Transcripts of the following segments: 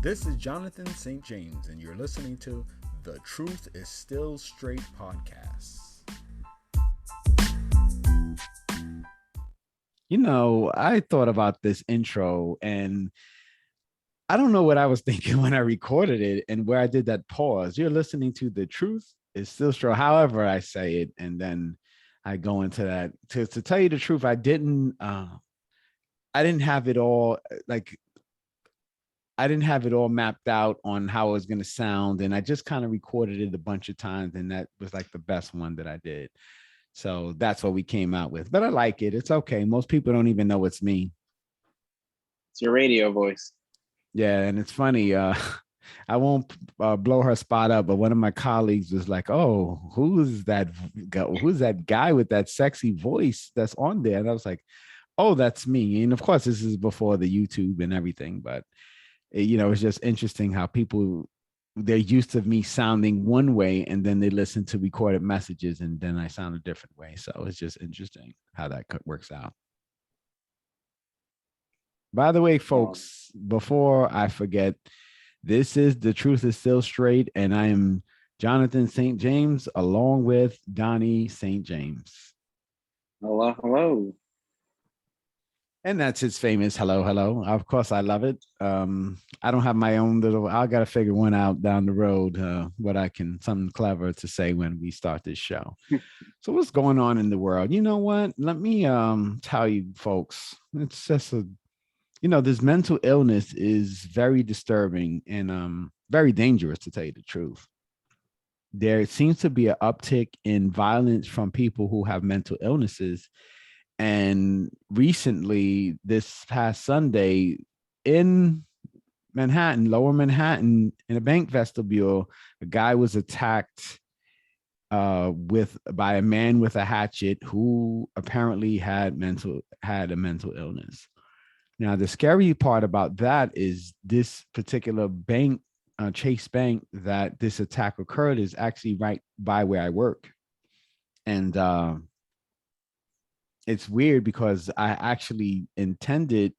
This is Jonathan St. James, and you're listening to The Truth is Still Straight podcast. I thought about this intro and I don't know what I was thinking when I recorded it and where I did that pause. You're listening to The Truth is Still Straight, however I say it. And then I go into that to tell you the truth. I didn't have it all like I didn't have it all mapped out on how it was going to sound. And I just kind of recorded it a bunch of times. And that was like the best one that I did. So that's what we came out with. But I like it. It's okay. Most people don't even know it's me. It's your radio voice. Yeah. And it's funny. I won't blow her spot up, but one of my colleagues was like, "Oh, who's that guy? Who's that guy with that sexy voice that's on there?" And I was like, "Oh, that's me." And of course, this is before the YouTube and everything, but it's just interesting how people they're used to me sounding one way, and then they listen to recorded messages, and then I sound a different way. So it's just interesting how that works out. By the way, folks, before I forget, this is The Truth is Still Straight, and I am Jonathan St. James along with Donnie St. James. Hello, hello. And that's his famous hello, hello. Of course, I love it. I don't have my own little, I got to figure one out down the road, something clever to say when we start this show. So what's going on in the world? You know what? Let me tell you folks, it's just this mental illness is very disturbing and very dangerous, to tell you the truth. There seems to be an uptick in violence from people who have mental illnesses. And recently, this past Sunday in Manhattan, lower Manhattan, in a bank vestibule, a guy was attacked by a man with a hatchet who apparently had a mental illness. Now, the scary part about that is this particular bank, Chase Bank, that this attack occurred is actually right by where I work. And it's weird because I actually intended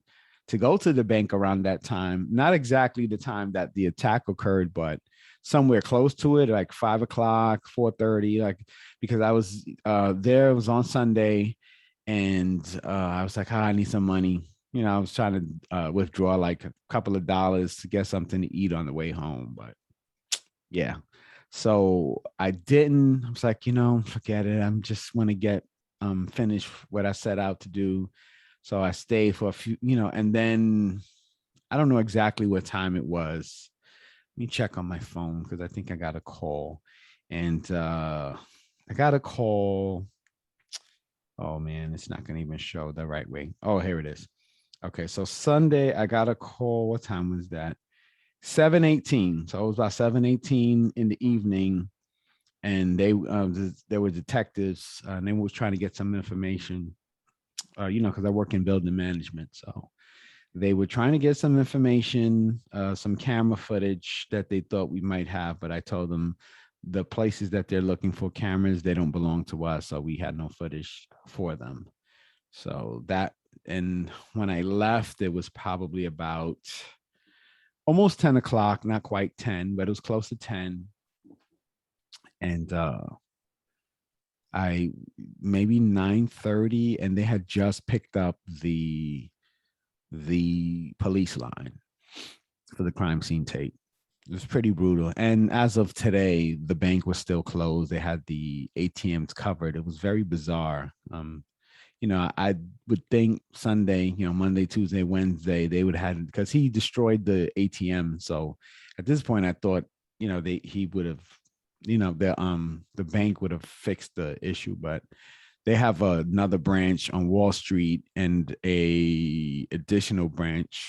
to go to the bank around that time, not exactly the time that the attack occurred, but somewhere close to it, like 5 o'clock, 4:30, because I was there. It was on Sunday, and I was like, I need some money. I was trying to withdraw like a couple of dollars to get something to eat on the way home. But yeah, so I didn't. I was like, forget it. I'm just want to finish what I set out to do. So I stayed for a few, and then I don't know exactly what time it was. Let me check on my phone because I think I got a call. And I got a call. Oh man, it's not going to even show the right way. Oh, here it is. Okay, so Sunday I got a call. What time was that? 7:18. So it was about 7:18 in the evening, and there were detectives, and they were trying to get some information. Because I work in building management, so they were trying to get some information, some camera footage that they thought we might have. But I told them the places that they're looking for cameras, they don't belong to us, so we had no footage for them. So that. And when I left, it was probably about almost 10 o'clock, not quite 10, but it was close to 10. And I maybe 9:30, and they had just picked up the police line for the crime scene tape. It was pretty brutal. And as of today, the bank was still closed. They had the ATMs covered. It was very bizarre. I would think Sunday, Monday, Tuesday, Wednesday, they would have, because he destroyed the ATM. So at this point, I thought, he would have, the bank would have fixed the issue, but they have another branch on Wall Street and a additional branch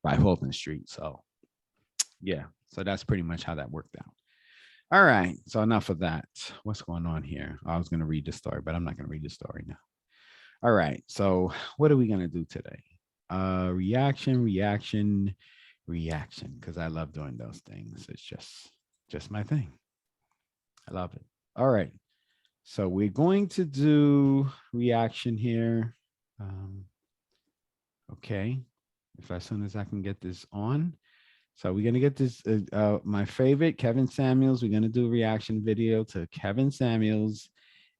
by Fulton Street. So yeah, so that's pretty much how that worked out. All right, so enough of that. What's going on here? I was going to read the story, but I'm not going to read the story now. All right, so what are we going to do today? Reaction, because I love doing those things. It's just my thing. I love it. All right, so we're going to do reaction here. Okay, if as soon as I can get this on. So we're gonna get this. My favorite, Kevin Samuels. We're gonna do a reaction video to Kevin Samuels,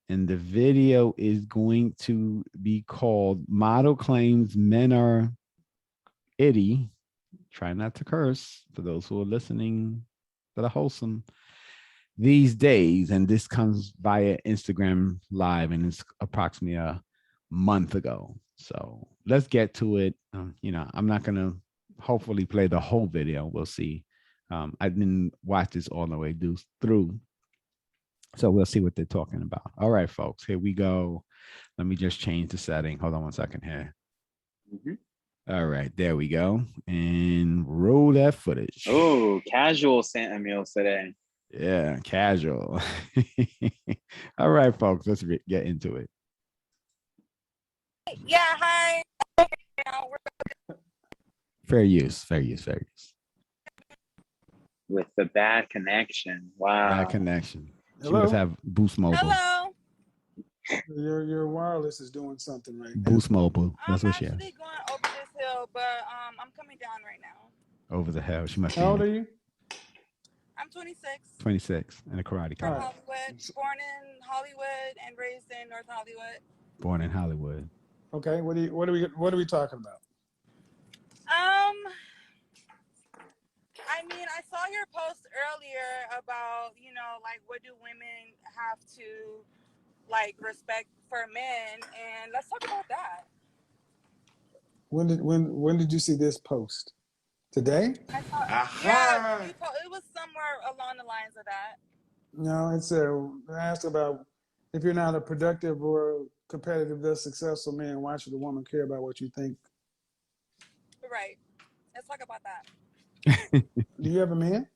and the video is going to be called "Model Claims Men Are Itty." Try not to curse for those who are listening that are wholesome these days. And this comes via Instagram Live, and it's approximately a month ago. So let's get to it. I'm not gonna hopefully play the whole video. We'll see. I didn't watch this all the way through. So we'll see what they're talking about. All right, folks, here we go. Let me just change the setting. Hold on one second here. All right, there we go. And roll that footage. Oh, casual Santa meals today. Yeah, casual. All right, folks, let's get into it. Yeah, hi. Fair use. With the bad connection. Wow. Bad connection. She Hello? must have Boost Mobile. Hello. Your wireless is doing something right now. Boost Mobile. That's I'm what she has. actually going over this hill, but I'm coming down right now. Over the hell. She must How old be are you? I'm 26. 26 and a karate From class. Hollywood, born in Hollywood and raised in North Hollywood. Born in Hollywood. Okay. What are we talking about? I mean, I saw your post earlier about, like, what do women have to, like, respect for men, and let's talk about that. When did you see this post? Today? I thought, yeah, it was somewhere along the lines of that. No, I asked about if you're not a productive or competitive, thus successful man, why should a woman care about what you think? Right. Let's talk about that. Do you have a man?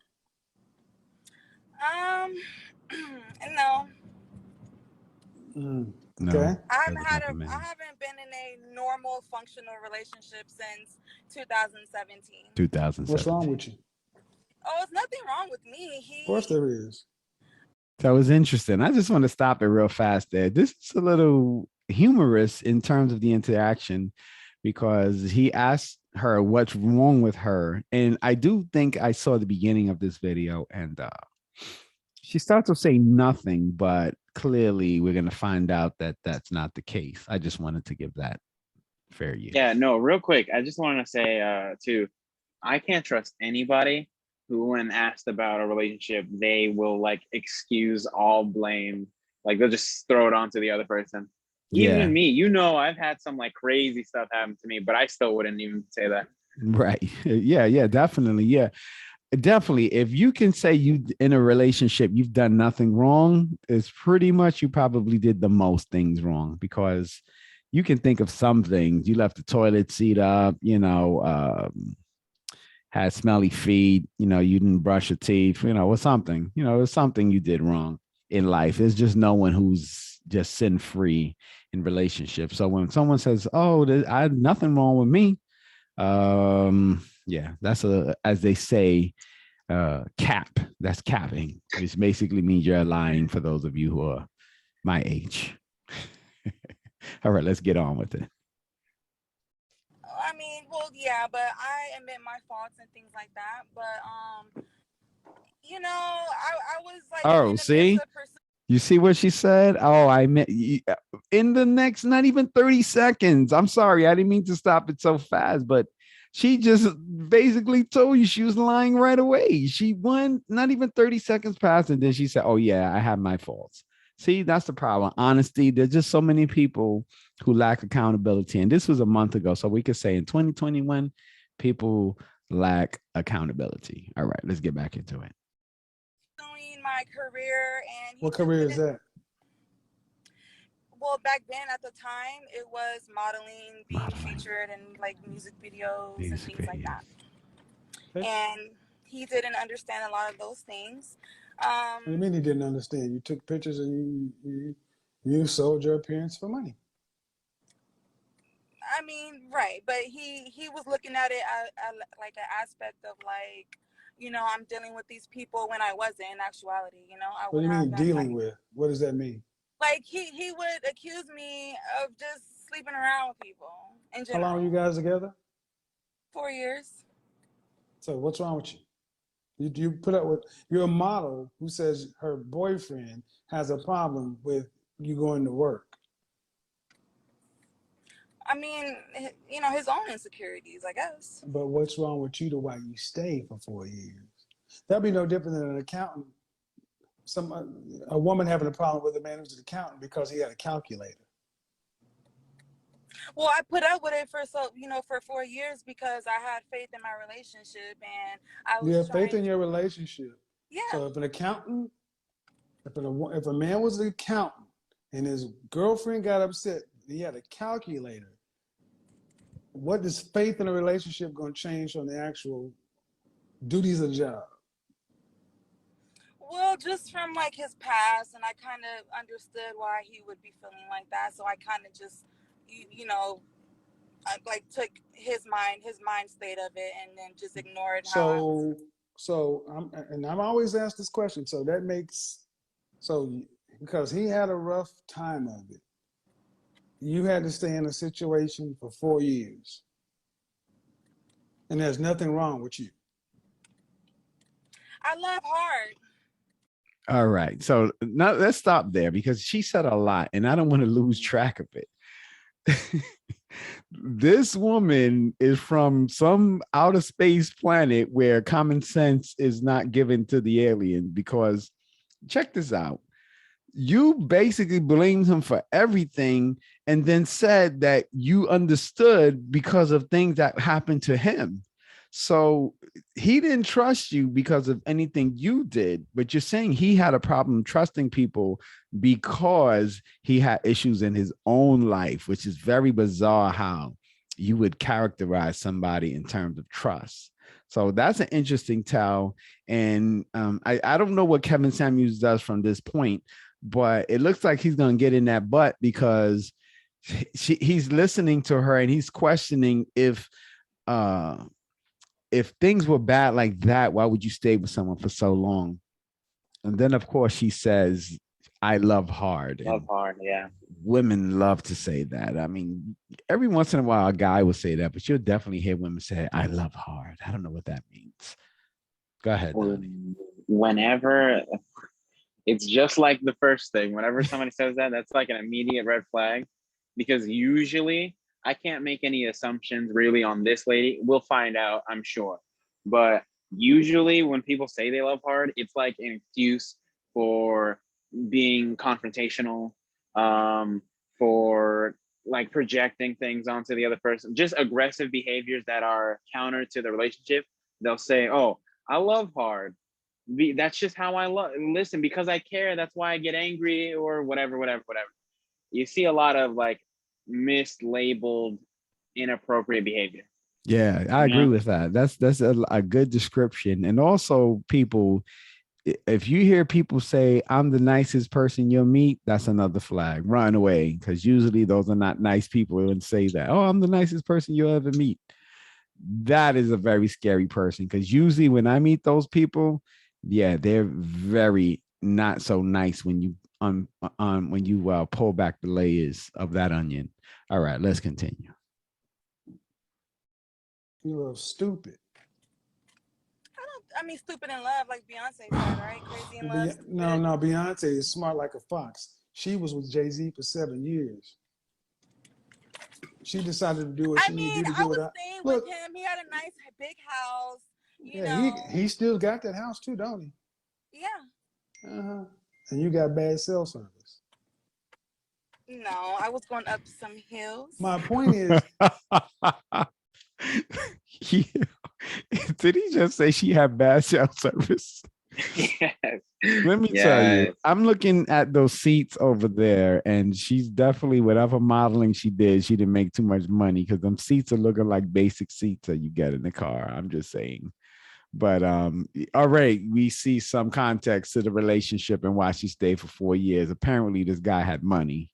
No. No. Okay. I haven't been in a normal functional relationship since 2017. 2007. What's wrong with you? Oh, it's nothing wrong with me. Of course there is. That was interesting. I just want to stop it real fast there. This is a little humorous in terms of the interaction, because he asked her what's wrong with her. And I do think I saw the beginning of this video, and she starts to say nothing, but clearly we're going to find out that that's not the case. I just wanted to give that fair use. Yeah, no, real quick. I just want to say, too, I can't trust anybody who, when asked about a relationship, they will like excuse all blame. Like they'll just throw it onto the other person. Even me, I've had some like crazy stuff happen to me, but I still wouldn't even say that. Right. Yeah, definitely. Yeah, definitely. If you can say you in a relationship, you've done nothing wrong, it's pretty much you probably did the most things wrong, because you can think of some things. You left the toilet seat up, had smelly feet, you didn't brush your teeth, or something, it's something you did wrong in life. There's just no one who's just sin free in relationships. So when someone says, "Oh, I had nothing wrong with me," yeah, that's as they say, cap. That's capping, which basically means you're lying, for those of you who are my age. All right, let's get on with it. I mean, well, yeah, but I admit my faults and things like that. But I was like, oh, see. You see what she said? Oh, I meant in the next, not even 30 seconds. I'm sorry. I didn't mean to stop it so fast, but she just basically told you she was lying right away. She won, not even 30 seconds passed. And then she said, "Oh yeah, I have my faults." See, that's the problem. Honesty. There's just so many people who lack accountability. And this was a month ago. So we could say in 2021, people lack accountability. All right, let's get back into it. Doing my career, and what career is that? Well, back then at the time, it was modeling, being featured in like music videos and things like that. Okay. And he didn't understand a lot of those things. What do you mean he didn't understand? You took pictures and you sold your appearance for money. I mean, right, but he was looking at it as like an aspect of like, I'm dealing with these people when I wasn't in actuality. What do you mean dealing with? What does that mean? Like he would accuse me of just sleeping around with people in general. How long were you guys together? 4 years. So what's wrong with you? You put up with, you're a model who says her boyfriend has a problem with you going to work. I mean, you know, his own insecurities, I guess. But what's wrong with you to why you stayed for 4 years? That'd be no different than an accountant. A woman having a problem with a man who's an accountant because he had a calculator. Well, I put up with it for for 4 years because I had faith in my relationship and I was You have faith in your relationship. Yeah. So if an accountant, if a man was an accountant and his girlfriend got upset, he had a calculator. What is faith in a relationship going to change on the actual duties of the job? Well, just from like his past, and I kind of understood why he would be feeling like that. So I kind of just, I like took his mind state of it, and then just ignored how. I'm always asked this question. So because he had a rough time of it, you had to stay in a situation for 4 years, and there's nothing wrong with you. I love hard. All right. So now let's stop there because she said a lot and I don't want to lose track of it. This woman is from some outer space planet where common sense is not given to the alien, because check this out. You basically blamed him for everything and then said that you understood because of things that happened to him. So he didn't trust you because of anything you did, but you're saying he had a problem trusting people because he had issues in his own life, which is very bizarre how you would characterize somebody in terms of trust. So that's an interesting tell. And I don't know what Kevin Samuels does from this point, but it looks like he's going to get in that butt because he's listening to her and he's questioning if things were bad like that, why would you stay with someone for so long? And then, of course, she says, I love hard. Love hard, yeah. Women love to say that. I mean, every once in a while, a guy will say that, but you'll definitely hear women say, I love hard. I don't know what that means. Go ahead, Donnie. Whenever, it's just like the first thing. Whenever somebody says that, that's like an immediate red flag, because usually I can't make any assumptions really on this lady. We'll find out, I'm sure. But usually when people say they love hard, it's like an excuse for being confrontational, for like projecting things onto the other person, just aggressive behaviors that are counter to the relationship. They'll say, oh, I love hard. That's just how I listen, because I care. That's why I get angry, or whatever. You see a lot of like mislabeled, inappropriate behavior. Yeah, I agree with that. That's a good description. And also, people, if you hear people say, I'm the nicest person you'll meet, that's another flag. Run away, because usually those are not nice people who would say that. Oh, I'm the nicest person you'll ever meet. That is a very scary person, because usually when I meet those people, yeah, they're very not so nice when you pull back the layers of that onion. All right, let's continue. You look stupid. I mean, stupid in love, like Beyonce said, right? Crazy in love. No, Beyonce is smart like a fox. She was with Jay-Z for 7 years. She decided to do what she needed to do. I was staying with him. He had a nice big house. You know. He still got that house too, don't he? Yeah. And you got bad cell service. No, I was going up some hills. My point is, did he just say she had bad cell service? Yes. Let me tell you, I'm looking at those seats over there, and she's definitely, whatever modeling she did, she didn't make too much money, because them seats are looking like basic seats that you get in the car. I'm just saying. But all right, we see some context to the relationship and why she stayed for 4 years. Apparently, this guy had money.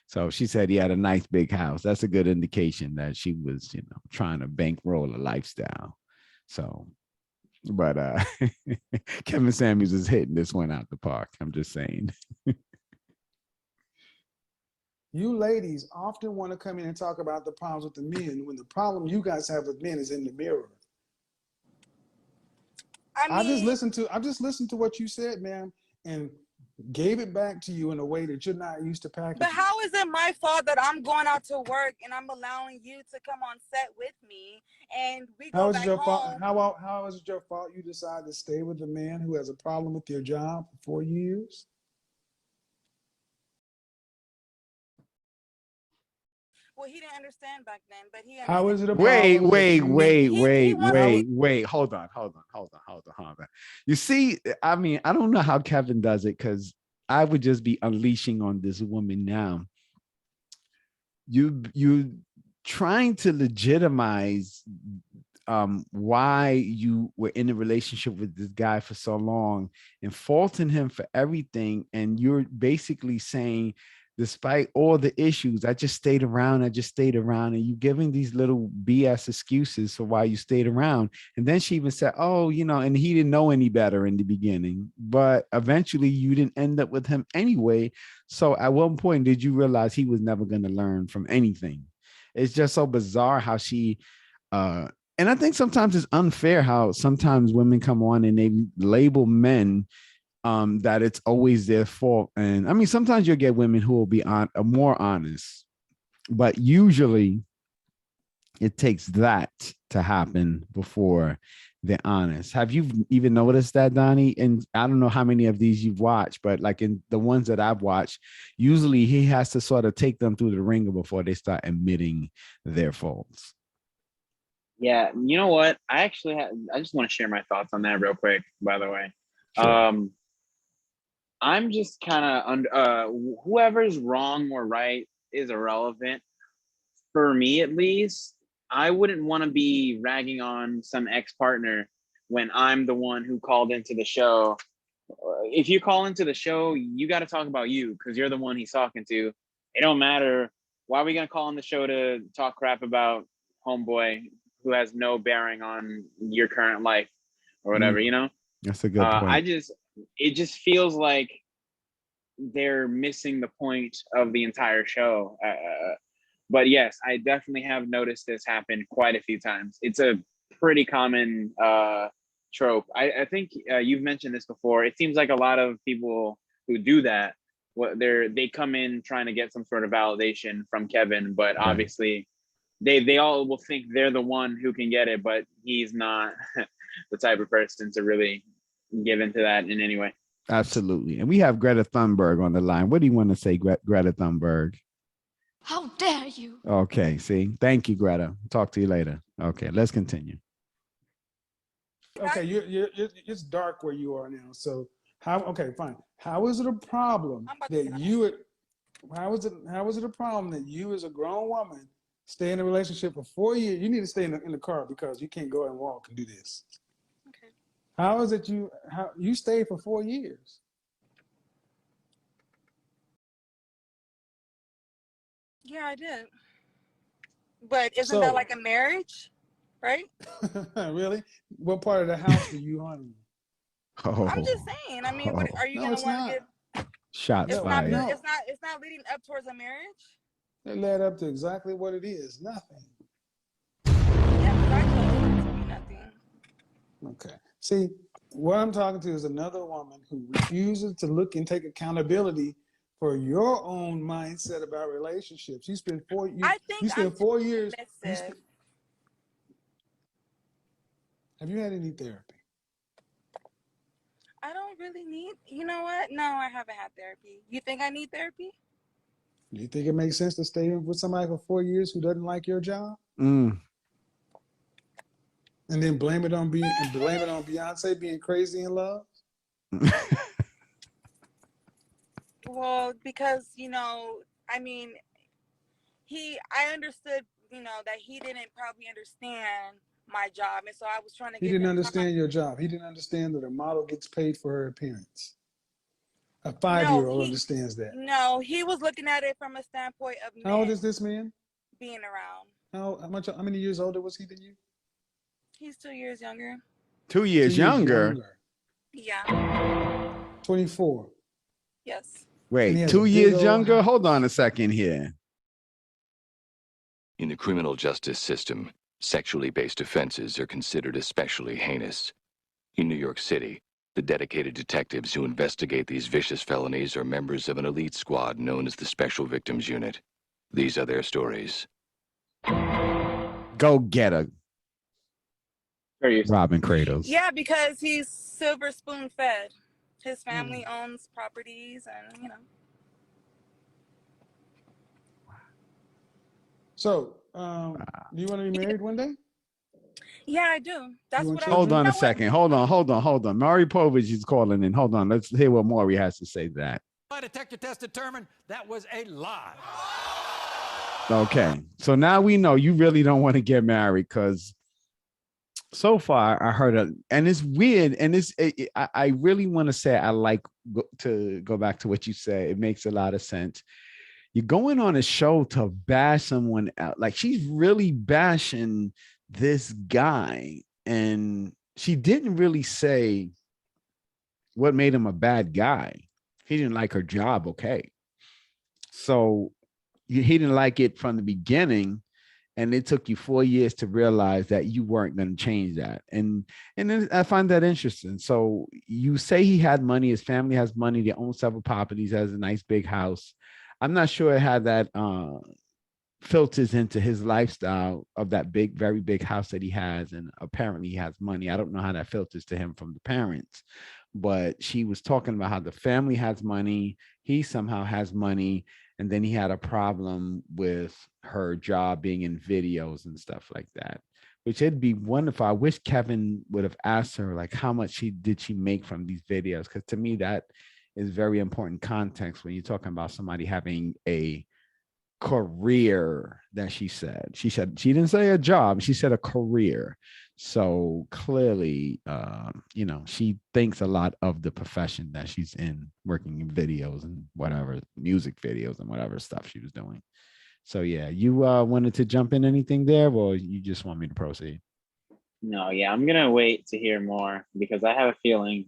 So she said he had a nice big house. That's a good indication that she was, trying to bankroll a lifestyle. So, but Kevin Samuels is hitting this one out the park. I'm just saying. You ladies often want to come in and talk about the problems with the men when the problem you guys have with men is in the mirror. I just listened to what you said, ma'am, and gave it back to you in a way that you're not used to packaging. But how is it my fault that I'm going out to work and I'm allowing you to come on set with me and we go back home? How is it your fault you decide to stay with a man who has a problem with your job for 4 years? Well, he didn't understand back then, but he How is it a Wait, problem? wait. Hold on. You see, I mean, I don't know how Kevin does it because I would just be unleashing on this woman now. You trying to legitimize why you were in a relationship with this guy for so long and faulting him for everything, and you're basically saying, despite all the issues, I just stayed around, and you giving these little BS excuses for why you stayed around. And then she even said, oh, and he didn't know any better in the beginning, but eventually you didn't end up with him anyway. So at one point, did you realize he was never going to learn from anything? It's just so bizarre how she, and I think sometimes it's unfair how sometimes women come on and they label men that it's always their fault. And I mean, sometimes you'll get women who will be more honest, but usually it takes that to happen before they're honest. Have you even noticed that, Donnie? And I don't know how many of these you've watched, but like in the ones that I've watched, usually he has to sort of take them through the ringer before they start admitting their faults. Yeah, you know what? I just want to share my thoughts on that real quick, by the way. Sure. I'm just kind of whoever's wrong or right is irrelevant. For me, at least, I wouldn't want to be ragging on some ex-partner when I'm the one who called into the show. If you call into the show, you got to talk about you because you're the one he's talking to. It don't matter. Why are we going to call on the show to talk crap about homeboy who has no bearing on your current life or whatever, That's a good point. It just feels like they're missing the point of the entire show. But yes, I definitely have noticed this happen quite a few times. It's a pretty common trope. I think you've mentioned this before. It seems like a lot of people who do that, they come in trying to get some sort of validation from Kevin, but obviously they all will think they're the one who can get it, but he's not the type of person to really give into that in any way. Absolutely. And we have Greta Thunberg on the line. What do you want to say, Greta Thunberg? How dare you? Okay, see? Thank you, Greta. Talk to you later. Okay, let's continue. Okay, it's dark where you are now. So okay, fine. How is it a problem that how is it a problem that you as a grown woman stay in a relationship for 4 years? You need to stay in the car because you can't go and walk and do this. Okay. How is it how you stayed for 4 years? Yeah, I did. But isn't that like a marriage, right? Really? What part of the house do you own? Oh. I'm just saying. I mean, what are you going to want to get? Shots fired. It's not leading up towards a marriage. It led up to exactly what it is. Nothing. Yeah, but I told it to be nothing. Okay. See, what I'm talking to is another woman who refuses to look and take accountability for your own mindset about relationships. You spend 4 years. You spend 4 years. Have you had any therapy? I don't really need. You know what? No, I haven't had therapy. You think I need therapy? Do you think it makes sense to stay with somebody for 4 years who doesn't like your job? And then blame it on Beyonce being crazy in love? Well, because, I mean, I understood, that he didn't probably understand my job. And so I was trying to He didn't understand your job. He didn't understand that a model gets paid for her appearance. A 5-year-old understands that. No, he was looking at it from a standpoint of men. How old is this man? Being around. How many years older was he than you? He's 2 years younger. 2 years younger? Yeah. 24. Yes. Wait, 2 years younger? Hold on a second here. In the criminal justice system, sexually based offenses are considered especially heinous. In New York City, the dedicated detectives who investigate these vicious felonies are members of an elite squad known as the Special Victims Unit. These are their stories. Go get her, Very useful. Robin Kratos. Yeah, because he's silver spoon fed. His family owns properties, and you know. So, do you want to be married one day? Yeah, I do. That's what I. Hold on you a know what? second. Hold on. Maury Povich is calling in. Hold on. Let's hear what Maury has to say to that. My detector test determined that was a lie. Okay. So now we know you really don't want to get married because so far I heard and it's weird. And I really want to say I like to go back to what you said. It makes a lot of sense. You're going on a show to bash someone out. Like she's really bashing this guy. And she didn't really say what made him a bad guy. He didn't like her job. Okay. So he didn't like it from the beginning. And it took you 4 years to realize that you weren't going to change that. And then I find that interesting. So you say he had money, his family has money, they own several properties, has a nice big house. I'm not sure how that filters into his lifestyle of that big, very big house that he has. And apparently he has money. I don't know how that filters to him from the parents, but she was talking about how the family has money. He somehow has money. And then he had a problem with her job being in videos and stuff like that, which it'd be wonderful. I wish Kevin would have asked her, like, how much did she make from these videos? Because to me, that is very important context when you're talking about somebody having a career that she said she didn't say a job, she said a career. So clearly she thinks a lot of the profession that she's in, working in videos and whatever, music videos and whatever stuff she was doing. So yeah, you wanted to jump in anything there, or you just want me to proceed? No, yeah, I'm gonna wait to hear more because I have a feeling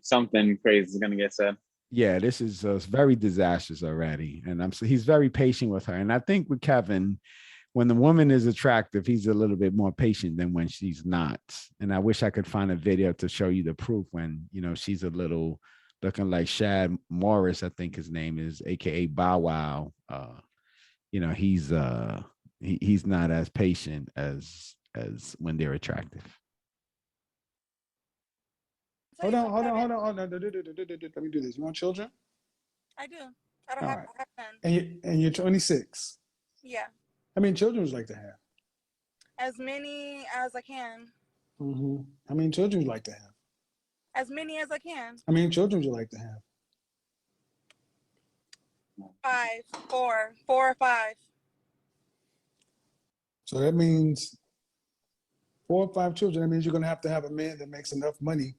something crazy is gonna get said. Yeah, this is very disastrous already. And he's very patient with her. And I think with Kevin, when the woman is attractive, he's a little bit more patient than when she's not. And I wish I could find a video to show you the proof when, she's a little looking like Shad Morris, I think his name is, AKA Bow Wow. He's not as patient as when they're attractive. Hold on. Let me do this. You want children? I do. I don't have, Right. I have none. And you're 26. Yeah. How many children would you like to have? As many as I can. How many children would you like to have? As many as I can. How many children would you like to have? 4 or 5. So that means 4 or 5 children. That means you're going to have a man that makes enough money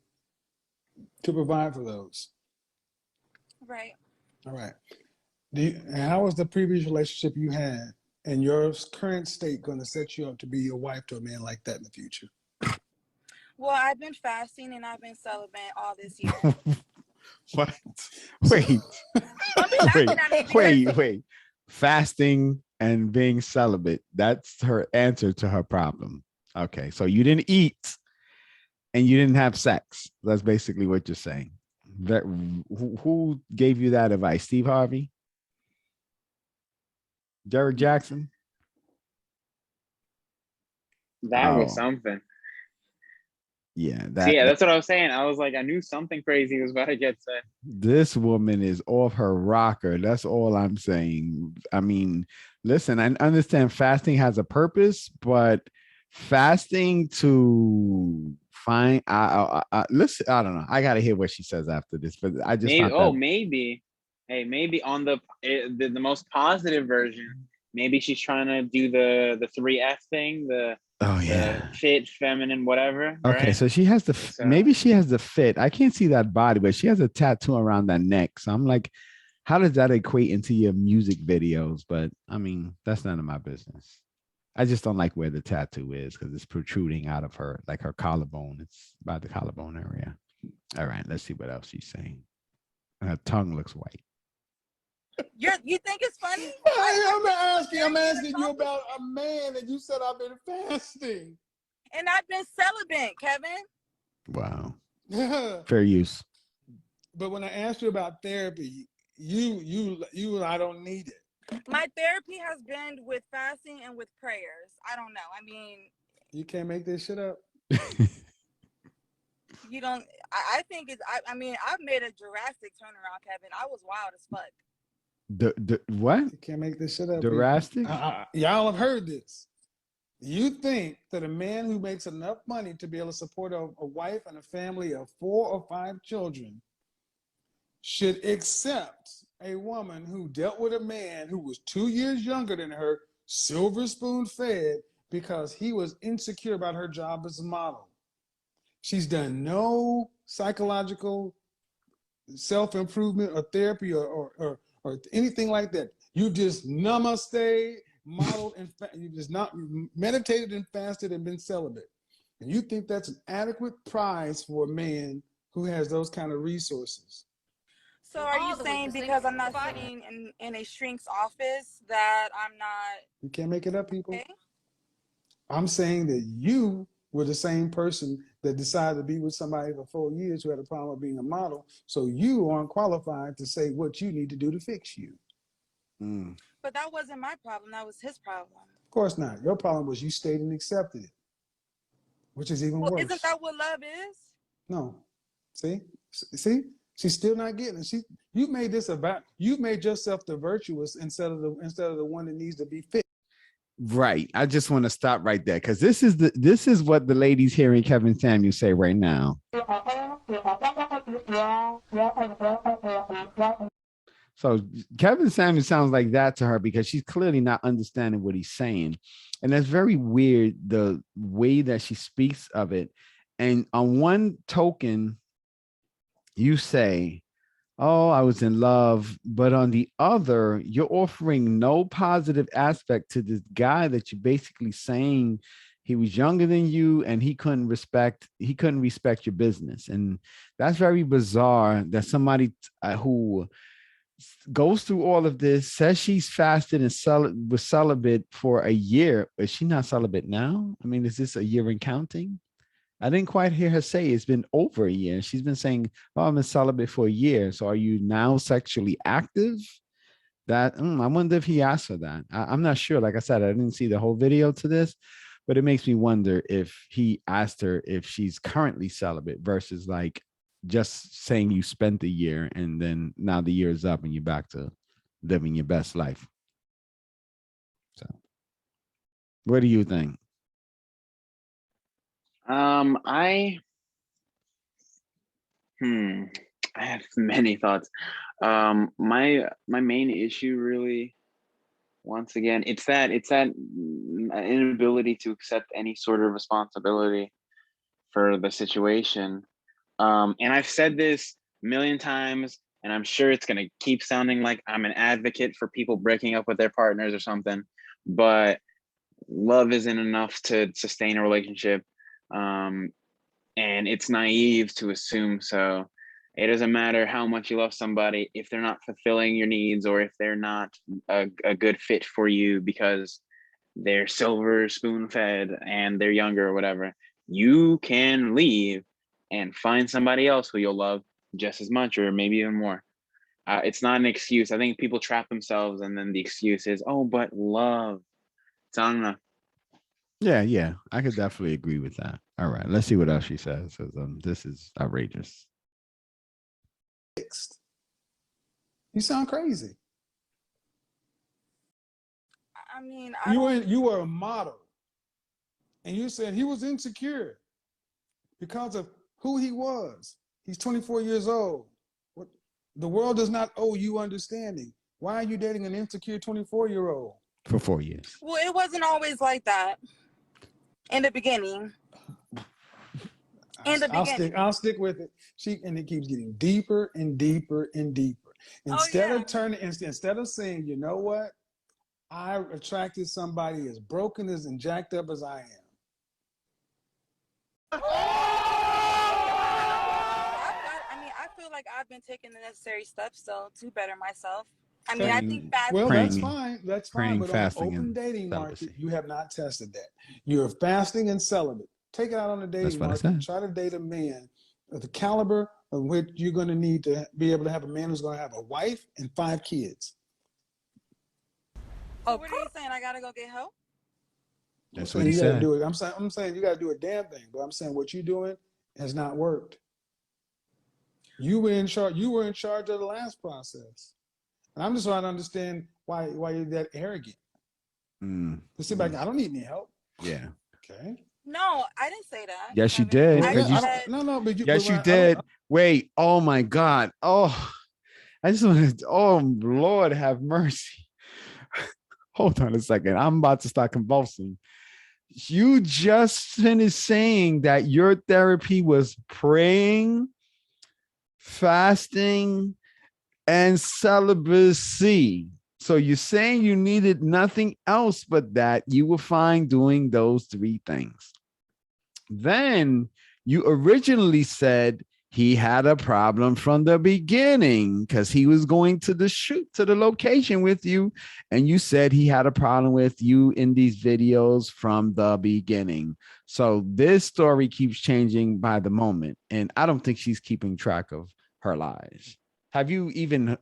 to provide for those. Right. All right. And how was the previous relationship you had and your current state going to set you up to be your wife to a man like that in the future? Well, I've been fasting and I've been celibate all this year. What? Wait. Fasting and being celibate. That's her answer to her problem. Okay. So you didn't eat and you didn't have sex. That's basically what you're saying. Who gave you that advice? Steve Harvey? Derek Jackson? That was something. Yeah. That's what I was saying. I was like, I knew something crazy was about to get said. This woman is off her rocker. That's all I'm saying. I mean, listen, I understand fasting has a purpose, but fasting to find listen, I don't know. I gotta hear what she says after this, but I just maybe on the most positive version, maybe she's trying to do the 3F thing, the fit, feminine, whatever. Okay, right? so she has maybe she has the fit. I can't see that body, but she has a tattoo around that neck. So I'm like, how does that equate into your music videos? But I mean, that's none of my business. I just don't like where the tattoo is because it's protruding out of her, like her collarbone. It's by the collarbone area. All right, let's see what else she's saying. Her tongue looks white. You think it's funny? I'm asking you about a man, and you said I've been fasting. And I've been celibate, Kevin. Wow. But Fair use. when I asked you about therapy, you I don't need it. My therapy has been with fasting and with prayers. I don't know. I mean, You can't make this shit up. you don't. I think it's. I mean, I've made a drastic turnaround, Kevin. I was wild as fuck. The what? You can't make this shit up. Drastic? Y'all have heard this. You think that a man who makes enough money to be able to support a wife and a family of 4 or 5 children should accept a woman who dealt with a man who was 2 years younger than her, silver spoon fed, because he was insecure about her job as a model. She's done no psychological self-improvement or therapy or anything like that. You just namaste, modeled, and you just not meditated and fasted and been celibate. And you think that's an adequate prize for a man who has those kind of resources. So are you saying because I'm not sitting in a shrink's office that I'm not? You can't make it up, people. Okay. I'm saying that you were the same person that decided to be with somebody for 4 years who had a problem with being a model. So you aren't qualified to say what you need to do to fix you. But that wasn't my problem. That was his problem. Of course not. Your problem was you stayed and accepted it, which is even worse. Isn't that what love is? No. See? She's still not getting it. You made yourself the virtuous instead of the one that needs to be fixed. Right. I just want to stop right there because this is what the ladies hearing Kevin Samuel say right now. So Kevin Samuel sounds like that to her because she's clearly not understanding what he's saying. And that's very weird, the way that she speaks of it. And on one token, you say, oh, I was in love. But on the other, you're offering no positive aspect to this guy that you're basically saying he was younger than you and he couldn't respect your business. And that's very bizarre that somebody who goes through all of this, says she's fasted and was celibate for a year. Is she not celibate now? I mean, is this a year and counting? I didn't quite hear her say it's been over a year. She's been saying, oh, I'm celibate for a year. So are you now sexually active? I wonder if he asked her that. I'm not sure. Like I said, I didn't see the whole video to this, but it makes me wonder if he asked her if she's currently celibate versus like just saying you spent a year and then now the year is up and you're back to living your best life. So what do you think? I have many thoughts. My main issue really, once again, it's that inability to accept any sort of responsibility for the situation. And I've said this a million times, and I'm sure it's gonna keep sounding like I'm an advocate for people breaking up with their partners or something, but love isn't enough to sustain a relationship. And it's naive to assume so. It doesn't matter how much you love somebody if they're not fulfilling your needs or if they're not a good fit for you because they're silver spoon fed and they're younger or whatever. You can leave and find somebody else who you'll love just as much or maybe even more. It's not an excuse. I think people trap themselves and then the excuse is, oh, but love. It's not enough. Yeah, I could definitely agree with that. All right, let's see what else she says. This is outrageous. You sound crazy. I mean, you were a model, and you said he was insecure because of who he was. He's 24 years old. The world does not owe you understanding. Why are you dating an insecure 24-year-old? For 4 years. Well, it wasn't always like that in the beginning. I'll stick with it. And it keeps getting deeper and deeper and deeper. Instead of saying, you know what, I attracted somebody as broken as and jacked up as I am. I feel like I've been taking the necessary steps to better myself. I mean, I think that. Well, that's fine. That's fine. But on fasting, open dating market, you have not tested that. You're fasting and celibate. Take it out on the That's dating what I market. said. Try to date a man of the caliber of which you're going to need to be able to have a man who's going to have a wife and 5 kids. So what are you saying? I gotta go get help? That's I'm what saying he you got to said. do it. I'm saying you got to do a damn thing. But I'm saying what you're doing has not worked. You were in charge. You were in charge of the last process, and I'm just trying to understand why you're that arrogant. To sit back, I don't need any help. Yeah. Okay. No, I didn't say that. Yes, you Kevin. did. I Because you. said, No, but Yes, you I did. Wait. Oh my God. Oh, I just want to. Oh Lord, have mercy. Hold on a second. I'm about to start convulsing. You just finished saying that your therapy was praying, fasting, and celibacy. So you're saying you needed nothing else but that. You were fine doing those 3 things. Then you originally said he had a problem from the beginning because he was going to the shoot, to the location with you. And you said he had a problem with you in these videos from the beginning. So this story keeps changing by the moment. And I don't think she's keeping track of her lies. Have you even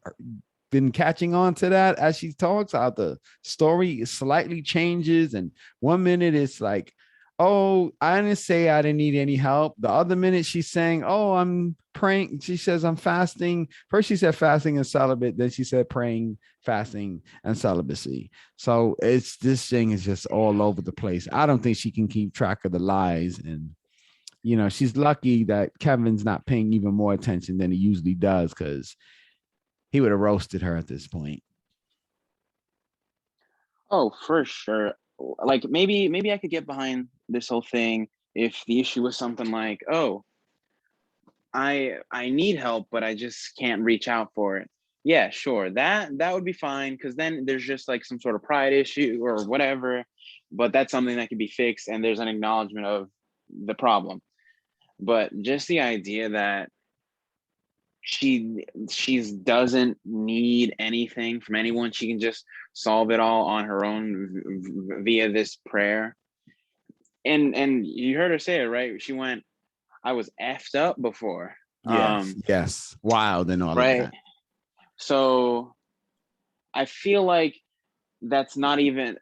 been catching on to that as she talks? How the story slightly changes. And 1 minute it's like, oh, I didn't say I didn't need any help. The other minute she's saying, oh, I'm praying. She says, I'm fasting. First she said fasting and celibate. Then she said praying, fasting, and celibacy. So this thing is just all over the place. I don't think she can keep track of the lies. And, she's lucky that Kevin's not paying even more attention than he usually does, because he would have roasted her at this point. Oh, for sure. Like maybe I could get behind this whole thing if the issue was something like, oh, I need help, but I just can't reach out for it. Yeah, sure. That would be fine, because then there's just like some sort of pride issue or whatever, but that's something that can be fixed and there's an acknowledgement of the problem. But just the idea that she doesn't need anything from anyone, she can just solve it all on her own via this prayer. And you heard her say it, right? She went, I was effed up before. Yes, wild and all right? of that. So I feel like that's not even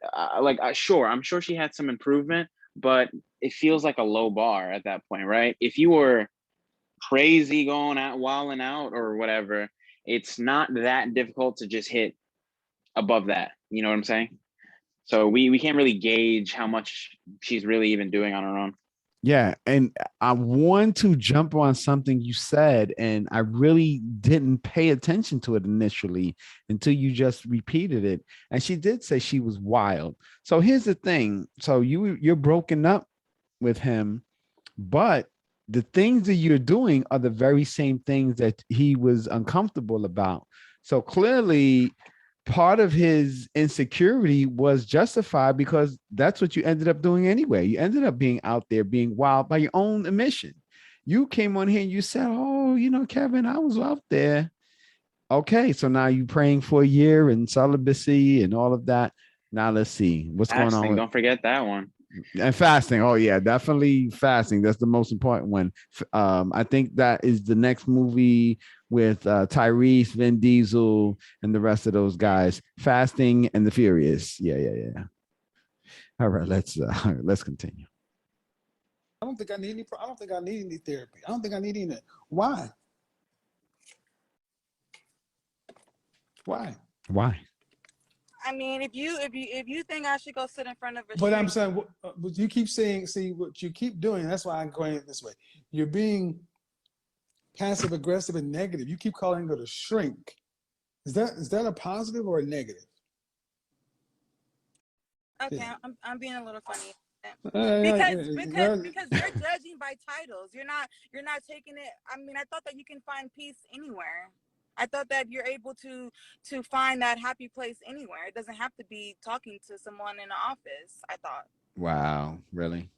sure, I'm sure she had some improvement, but it feels like a low bar at that point, right? If you were crazy going out, wilding out or whatever, it's not that difficult to just hit above that. You know what I'm saying? So we can't really gauge how much she's really even doing on her own. Yeah. And I want to jump on something you said, and I really didn't pay attention to it initially until you just repeated it. And she did say she was wild. So here's the thing. So you're broken up with him, but the things that you're doing are the very same things that he was uncomfortable about. So clearly part of his insecurity was justified, because that's what you ended up doing anyway. You ended up being out there being wild by your own admission. You came on here and you said, oh, Kevin, I was out there. Okay, so now you're praying for a year and celibacy and all of that. Now let's see what's Fasting, going on. don't forget that one. And fasting. Oh yeah, definitely fasting. That's the most important one. I think that is the next movie with Tyrese, Vin Diesel, and the rest of those guys. Fasting and the Furious. Yeah. All right, let's continue. I don't think I need any therapy. I don't think I need any. Why? I mean, if you think I should go sit in front of a But street, I'm saying, what you keep saying, see what you keep doing. That's why I'm going this way. You're being passive aggressive and negative. You keep calling it a shrink. Is that a positive or a negative? okay, Yeah. I'm being a little funny. Because Because you're judging by titles. You're not taking it. I mean, I thought that you can find peace anywhere. I thought that you're able to find that happy place anywhere. It doesn't have to be talking to someone in the office, I thought. Wow, really?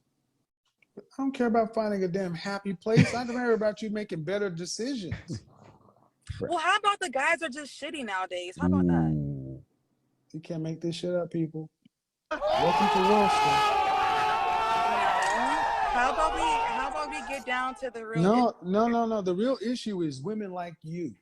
I don't care about finding a damn happy place. I care about you making better decisions. Well, how about the guys are just shitty nowadays? How about that? You can't make this shit up, people. Welcome to World Star. No. How about we get down to the real No. The real issue is women like you.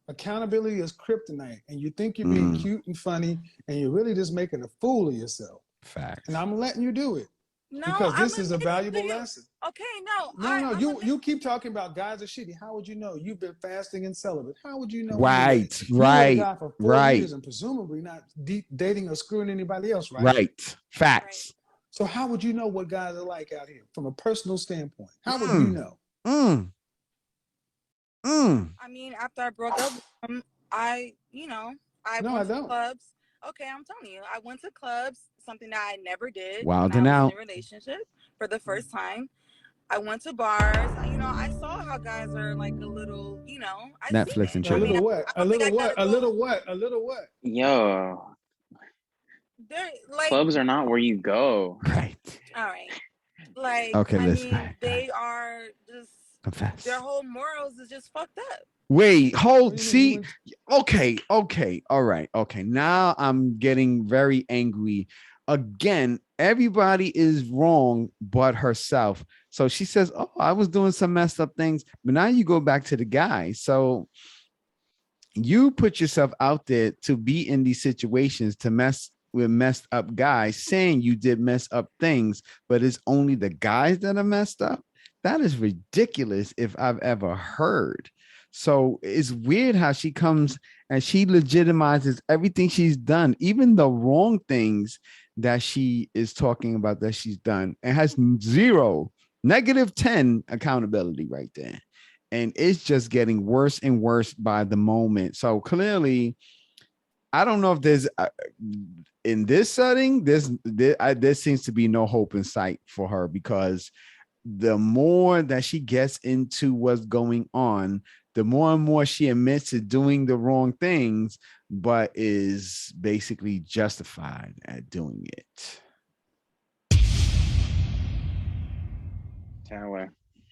Accountability is kryptonite, and you think you're being cute and funny, and you're really just making a fool of yourself. Facts. And I'm letting you do it. No, because this I'm is a valuable you. lesson. Okay, no. No, you keep talking about guys are shitty. How would you know? You've been fasting and celibate. How would you know? Right, you were a guy for 4 right. years and presumably not dating or screwing anybody else, right? Right. Facts. Right. So how would you know what guys are like out here from a personal standpoint? How would you know? I mean, after I broke up with him, I went to clubs. Okay, I'm telling you, I went to clubs, something that I never did. Wilding out. In a relationship for the first time. I went to bars. I saw how guys are like a little, Netflix and chill. A little what? A little what? Yo. They're like, clubs are not where you go. Right. All right. Like, okay, they are just confess. Their whole morals is just fucked up. Wait, hold, see, okay, all right, okay. Now I'm getting very angry. Again, everybody is wrong but herself. So she says, oh, I was doing some messed up things, but now you go back to the guy. So you put yourself out there to be in these situations to mess with messed up guys, saying you did mess up things, but it's only the guys that are messed up. That is ridiculous if I've ever heard. So it's weird how she comes and she legitimizes everything she's done, even the wrong things that she is talking about that she's done, and has zero, -10 accountability right there. And it's just getting worse and worse by the moment. So clearly, I don't know if there's in this setting, there seems to be no hope in sight for her, because the more that she gets into what's going on, the more and more she admits to doing the wrong things, but is basically justified at doing it.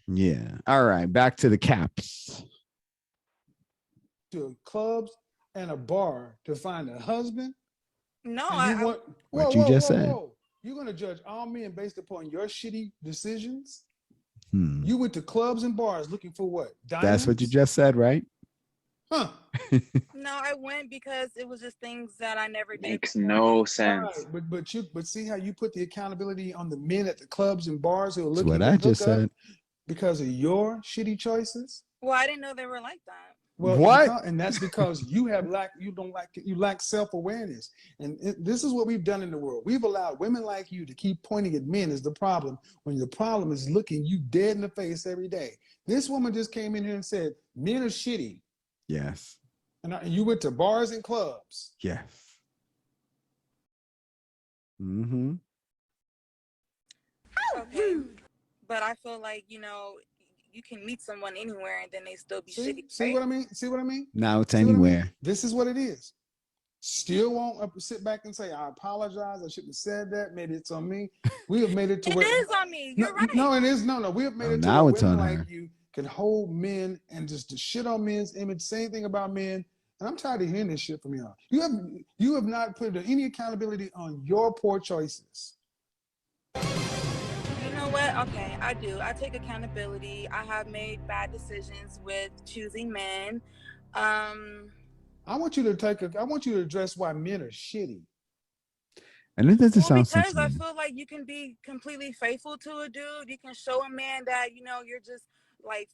Yeah. All right. Back to the caps. To clubs and a bar to find a husband. No, what you just said. You're going to judge all men based upon your shitty decisions? Hmm. You went to clubs and bars looking for what? Diamonds? That's what you just said, right? Huh. No, I went because it was just things that I never did. Makes no sense. Right. But see how you put the accountability on the men at the clubs and bars who are looking what I just said. Because of your shitty choices? Well, I didn't know they were like that. Well, what? And that's because you lack self-awareness. And this is what we've done in the world. We've allowed women like you to keep pointing at men as the problem, when the problem is looking you dead in the face every day. This woman just came in here and said, men are shitty. Yes. And you went to bars and clubs. Yes. Mm-hmm. Okay. But I feel like, you can meet someone anywhere and then they still be shitty. See what I mean? See what I mean? Now it's anywhere. I mean? This is what it is. Still won't sit back and say, I apologize. I shouldn't have said that. Maybe it's on me. We have made it to where it is on me. You're right. No, it is. No. We have made it to now where it's women on like her. you can hold men and just to shit on men's image, same thing about men. And I'm tired of hearing this shit from y'all. You have not put any accountability on your poor choices. You know what? Okay, I do. I take accountability. I have made bad decisions with choosing men. I want you to address why men are shitty. And it doesn't sound because sensible. I feel like you can be completely faithful to a dude. You can show a man that, you're just like,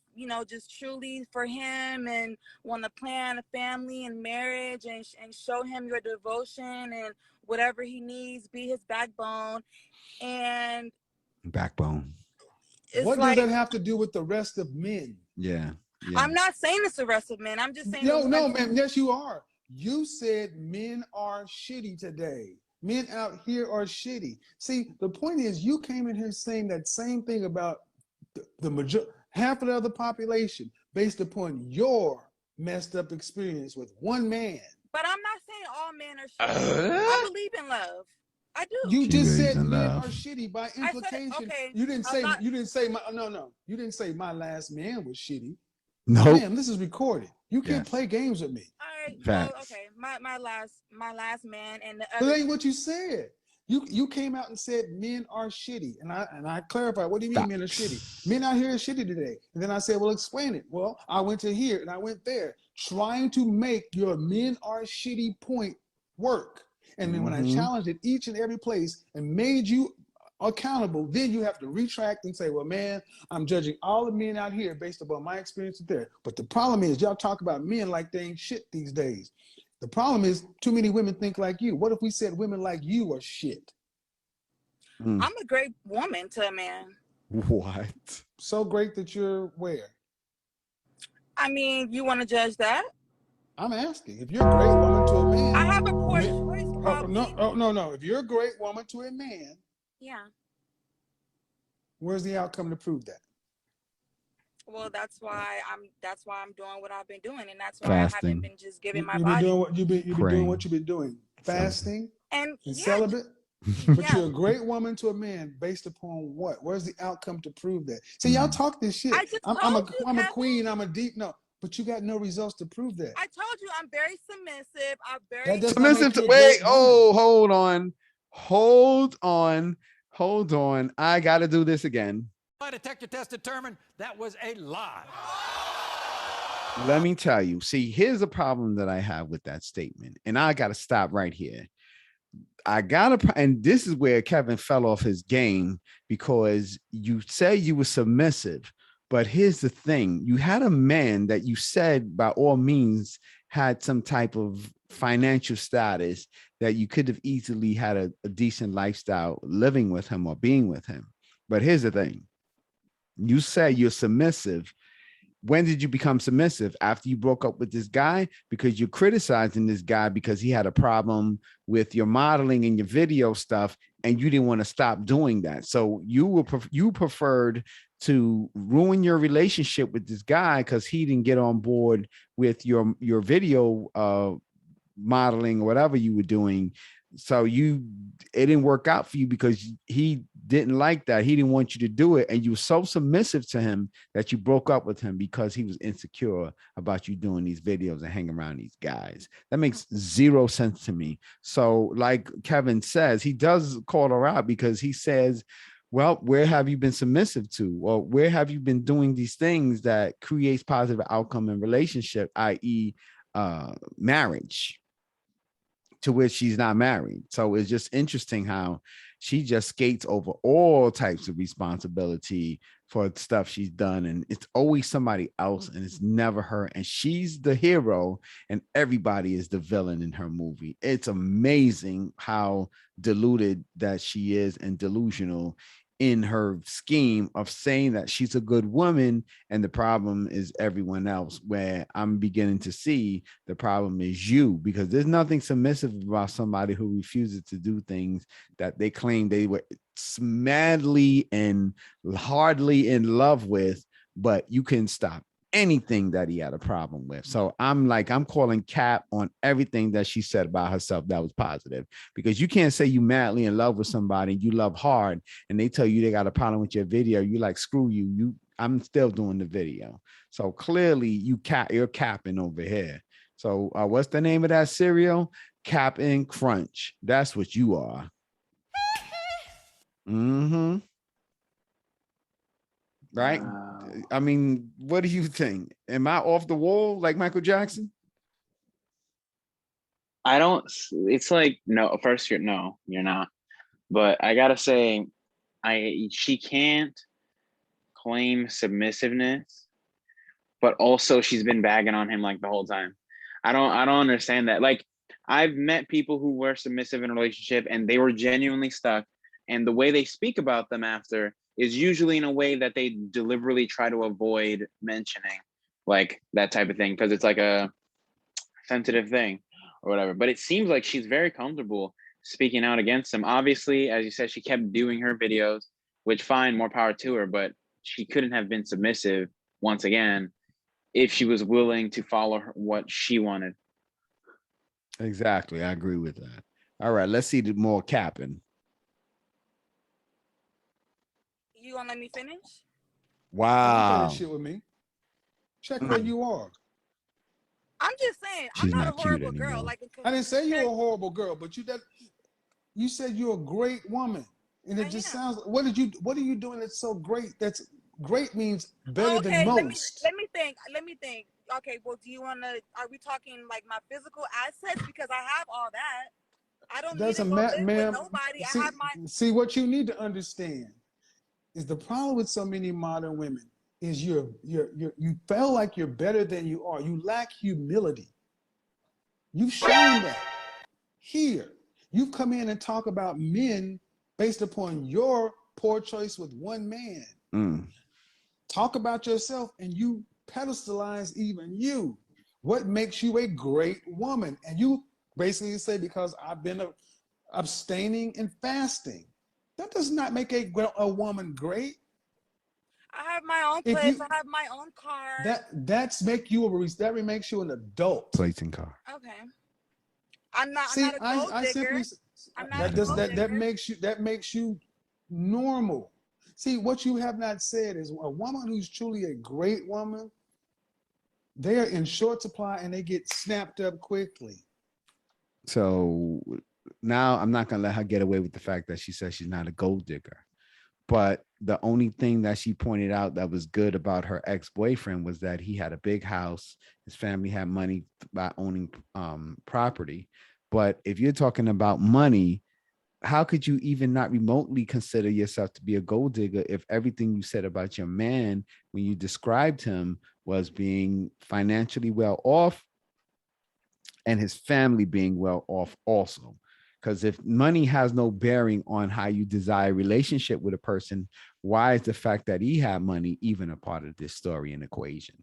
just truly for him and want to plan a family and marriage and show him your devotion and whatever he needs, be his backbone. And backbone. What does that have to do with the rest of men? Yeah. I'm not saying it's the rest of men. I'm just saying. No, man. Yes, you are. You said men are shitty today. Men out here are shitty. See, the point is, you came in here saying that same thing about the half of the other population based upon your messed up experience with one man. But I'm not saying all men are shitty. I believe in love. I do. You just said men are shitty by implication. Okay, you didn't say my last man was shitty. No. Ma'am, this is recorded. You can't play games with me. All right. Facts. Well, okay. My last man and the But other. that ain't what you said. You came out and said men are shitty, and I clarified, what do you mean men are shitty? Men out here are shitty today. And then I said, well, explain it. Well, I went to here and I went there, trying to make your men are shitty point work. And then when I challenged it each and every place and made you accountable, then you have to retract and say, well, man, I'm judging all the men out here based upon my experience there. But the problem is y'all talk about men like they ain't shit these days. The problem is too many women think like you. What if we said women like you are shit? I'm a great woman to a man. What? So great that you're where? I mean, you want to judge that? I'm asking. If you're a great woman to a man, I have a poor choice, probably. No. If you're a great woman to a man, yeah. Where's the outcome to prove that? Well, that's why I'm doing what I've been doing, and that's why Fasting. I haven't been just giving my You've body. been doing what you've been doing. Fasting and celibate. But you're a great woman to a man based upon what? Where's the outcome to prove that? See, y'all talk this shit. I'm a queen. I'm a deep no. But you got no results to prove that. I told you I'm very submissive. I'm very that does submissive. not make you a Wait, great woman. hold on. I got to do this again. My detector test determined that was a lie. Let me tell you. See, here's the problem that I have with that statement, and I got to stop right here. And this is where Kevin fell off his game, because you say you were submissive, but here's the thing. You had a man that you said by all means had some type of financial status that you could have easily had a decent lifestyle living with him or being with him. But here's the thing. You say you're submissive. When did you become submissive? After you broke up with this guy? Because you're criticizing this guy because he had a problem with your modeling and your video stuff, and you didn't want to stop doing that. So you preferred to ruin your relationship with this guy because he didn't get on board with your video modeling or whatever you were doing. So it didn't work out for you because he didn't like that. He didn't want you to do it. And you were so submissive to him that you broke up with him because he was insecure about you doing these videos and hanging around these guys. That makes zero sense to me. So like Kevin says, he does call her out because he says, well, where have you been submissive to? Or where have you been doing these things that creates positive outcome in relationship, i.e. Marriage? To which she's not married. So it's just interesting how she just skates over all types of responsibility for stuff she's done. And it's always somebody else and it's never her. And she's the hero and everybody is the villain in her movie. It's amazing how deluded that she is and delusional in her scheme of saying that she's a good woman and the problem is everyone else, where I'm beginning to see the problem is you, because there's nothing submissive about somebody who refuses to do things that they claim they were madly and hardly in love with, but you can stop anything that he had a problem with. So I'm calling cap on everything that she said about herself that was positive, because you can't say you madly in love with somebody and you love hard and they tell you they got a problem with your video. You like, screw you. I'm still doing the video. So clearly you're capping over here. So what's the name of that cereal? Cap and Crunch. That's what you are. Right? I mean, what do you think? Am I off the wall like Michael Jackson? It's like, no, first you're not. But I gotta say, she can't claim submissiveness, but also she's been bagging on him like the whole time. I don't understand that. Like, I've met people who were submissive in a relationship and they were genuinely stuck. And the way they speak about them after is usually in a way that they deliberately try to avoid mentioning, like that type of thing, because it's like a sensitive thing or whatever. But it seems like she's very comfortable speaking out against him. Obviously, as you said, she kept doing her videos, which fine, more power to her, but she couldn't have been submissive once again if she was willing to follow what she wanted. Exactly. I agree with that. All right, let's see the more capping. You gonna let me finish? Wow. You shit with me. Check where you are. I'm just saying, She's I'm not not a horrible cute girl. anymore. Like, I didn't say you're a horrible girl, but you You said you're a great woman, and it just sounds. What are you doing that's so great? That's great means better than most. Let me think. Okay, well, do you want to? Are we talking like my physical assets? Because I have all that. I don't need to go live with nobody. I have my. See, what you need to understand is the problem with so many modern women is you feel like you're better than you are. You lack humility. You've shown that here. You've come in and talk about men based upon your poor choice with one man. Talk about yourself, and you pedestalize even you. What makes you a great woman? And you basically say, because I've been abstaining and fasting. That does not make a woman great. I have my own place. I have my own car. That makes you an adult. Place and car. Okay. I'm not a gold digger. That makes you normal. See, what you have not said is a woman who's truly a great woman, they are in short supply and they get snapped up quickly. So now I'm not going to let her get away with the fact that she says she's not a gold digger. But the only thing that she pointed out that was good about her ex-boyfriend was that he had a big house. His family had money by owning property. But if you're talking about money, how could you even not remotely consider yourself to be a gold digger if everything you said about your man when you described him was being financially well off and his family being well off also? Because if money has no bearing on how you desire a relationship with a person, why is the fact that he had money even a part of this story and equation?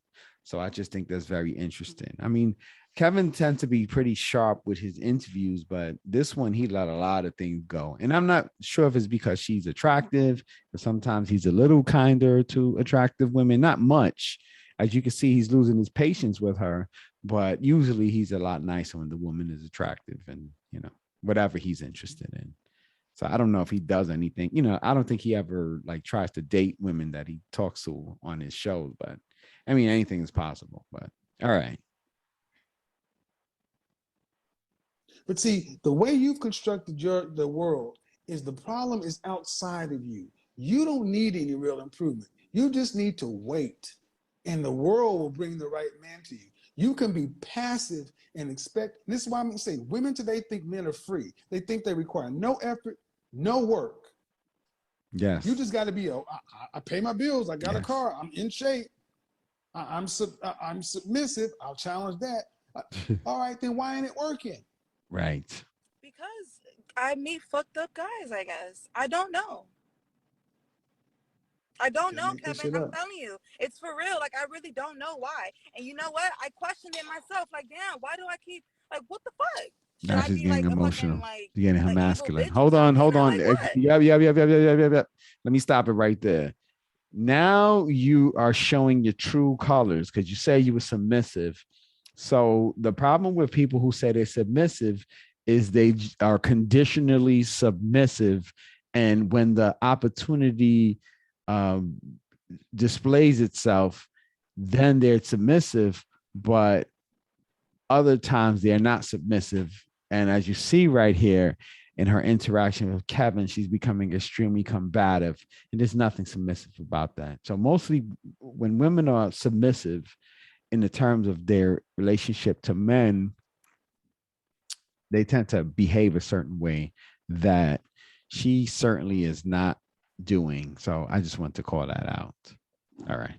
So I just think that's very interesting. I mean, Kevin tends to be pretty sharp with his interviews, but this one, he let a lot of things go. And I'm not sure if it's because she's attractive, but sometimes he's a little kinder to attractive women, not much. As you can see, he's losing his patience with her, but usually he's a lot nicer when the woman is attractive and, you know, whatever he's interested in. So I don't know if he does anything, you know, I don't think he ever like tries to date women that he talks to on his shows, but I mean, anything is possible, but all right. But see, the way you've constructed the world is the problem is outside of you. You don't need any real improvement. You just need to wait, and the world will bring the right man to you. You can be passive and expect. This is why I'm going to say women today think men are free. They think they require no effort, no work. Yes. You just got to be, I pay my bills. I got a car. I'm in shape. I'm submissive. I'll challenge that. All right, then why ain't it working? Right. Because I meet fucked up guys, I guess. I don't know. I don't know, Kevin. I'm telling you. It's for real. Like, I really don't know why. And you know what? I questioned it myself. Like, damn, why do I keep, like, what the fuck? Now she's getting emotional. You're getting her masculine. Hold on. Like, yep. Let me stop it right there. Now you are showing your true colors because you say you were submissive. So the problem with people who say they're submissive is they are conditionally submissive. And when the opportunity displays itself, then they're submissive, but other times they're not submissive. And as you see right here in her interaction with Kevin, she's becoming extremely combative, and there's nothing submissive about that. So mostly when women are submissive in the terms of their relationship to men, they tend to behave a certain way that she certainly is not doing. So I just want to call that out. All right.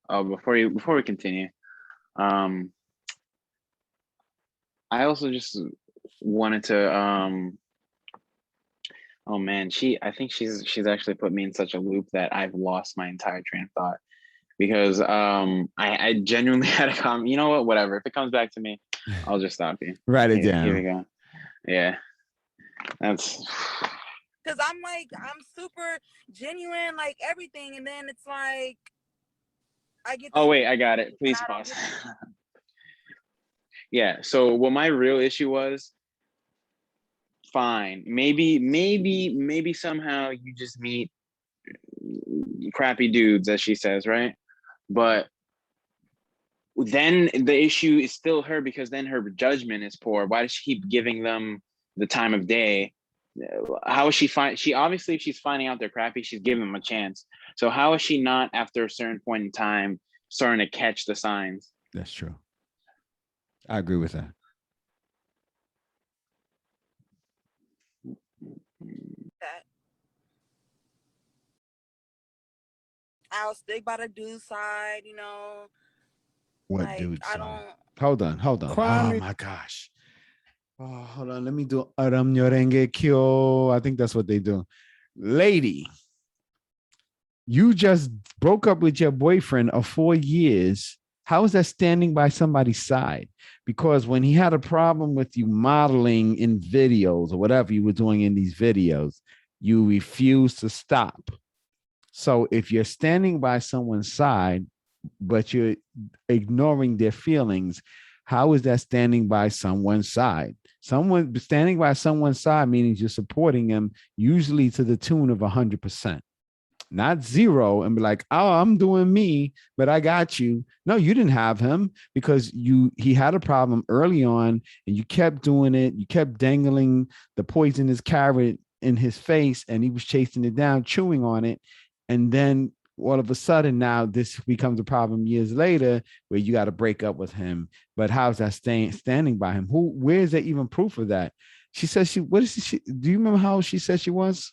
Before we continue, I also just wanted to oh man, I think she's actually put me in such a loop that I've lost my entire train of thought, because I genuinely had a comment. You know what? Whatever. If it comes back to me, I'll just stop you. Write it down. Here we go. Yeah. That's because I'm super genuine, like everything, and then it's like I get. Oh wait, I got it. Please pause. Yeah. So what my real issue was, fine. Maybe somehow you just meet crappy dudes, as she says, right? But then the issue is still her, because then her judgment is poor. Why does she keep giving them the time of day, how is she obviously, if she's finding out they're crappy, she's giving them a chance. So how is she not, after a certain point in time, starting to catch the signs? That's true. I agree with that. That I'll stick by the dude's side, you know. What Like, dude? I Son? don't. Hold on. Cry Oh me. my gosh. Oh, hold on. Let me do Aram Nyorenge Kyo. I think that's what they do. Lady, you just broke up with your boyfriend of 4 years. How is that standing by somebody's side? Because when he had a problem with you modeling in videos or whatever you were doing in these videos, you refused to stop. So if you're standing by someone's side, but you're ignoring their feelings, how is that standing by someone's side? Someone standing by someone's side means you're supporting them, usually to the tune of 100%. Not zero and be like, oh, I'm doing me, but I got you. No, you didn't have him because he had a problem early on and you kept doing it. You kept dangling the poisonous carrot in his face and he was chasing it down, chewing on it. And then all of a sudden now this becomes a problem years later where you got to break up with him. But how's that standing by him? Where is there even proof of that? She says do you remember how she said she was?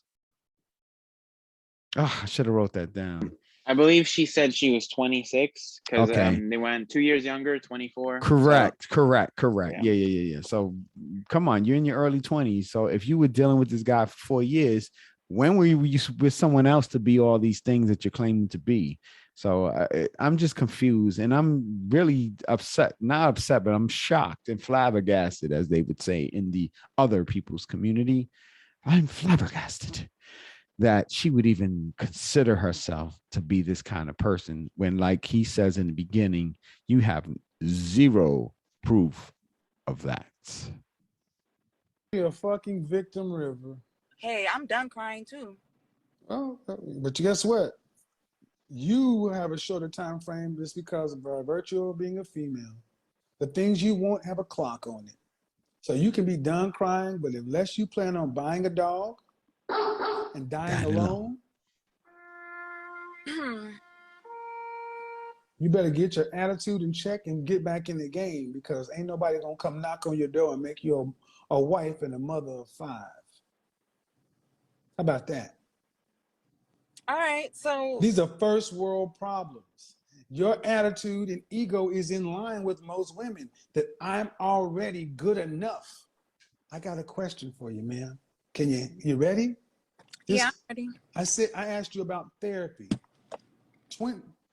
Oh, I should have wrote that down. I believe she said she was 26 because Okay. they went 2 years younger, 24. Correct. Yeah. Yeah. So come on, you're in your early 20s. So if you were dealing with this guy for 4 years, when were you with someone else to be all these things that you're claiming to be? So I'm just confused and I'm really upset, not upset, but I'm shocked and flabbergasted, as they would say in the other people's community. I'm flabbergasted that she would even consider herself to be this kind of person when, like he says in the beginning, you have zero proof of that. You're a fucking victim, River. Hey, I'm done crying too. Oh, but guess what? You will have a shorter time frame just because of virtue of being a female. The things you want have a clock on it. So you can be done crying, but unless you plan on buying a dog and dying alone, you better get your attitude in check and get back in the game because ain't nobody gonna come knock on your door and make you a wife and a mother of 5. How about that? All right, so These are first world problems. Your attitude and ego is in line with most women that I'm already good enough. I got a question for you, man. You ready? Yeah, I'm ready. I asked you about therapy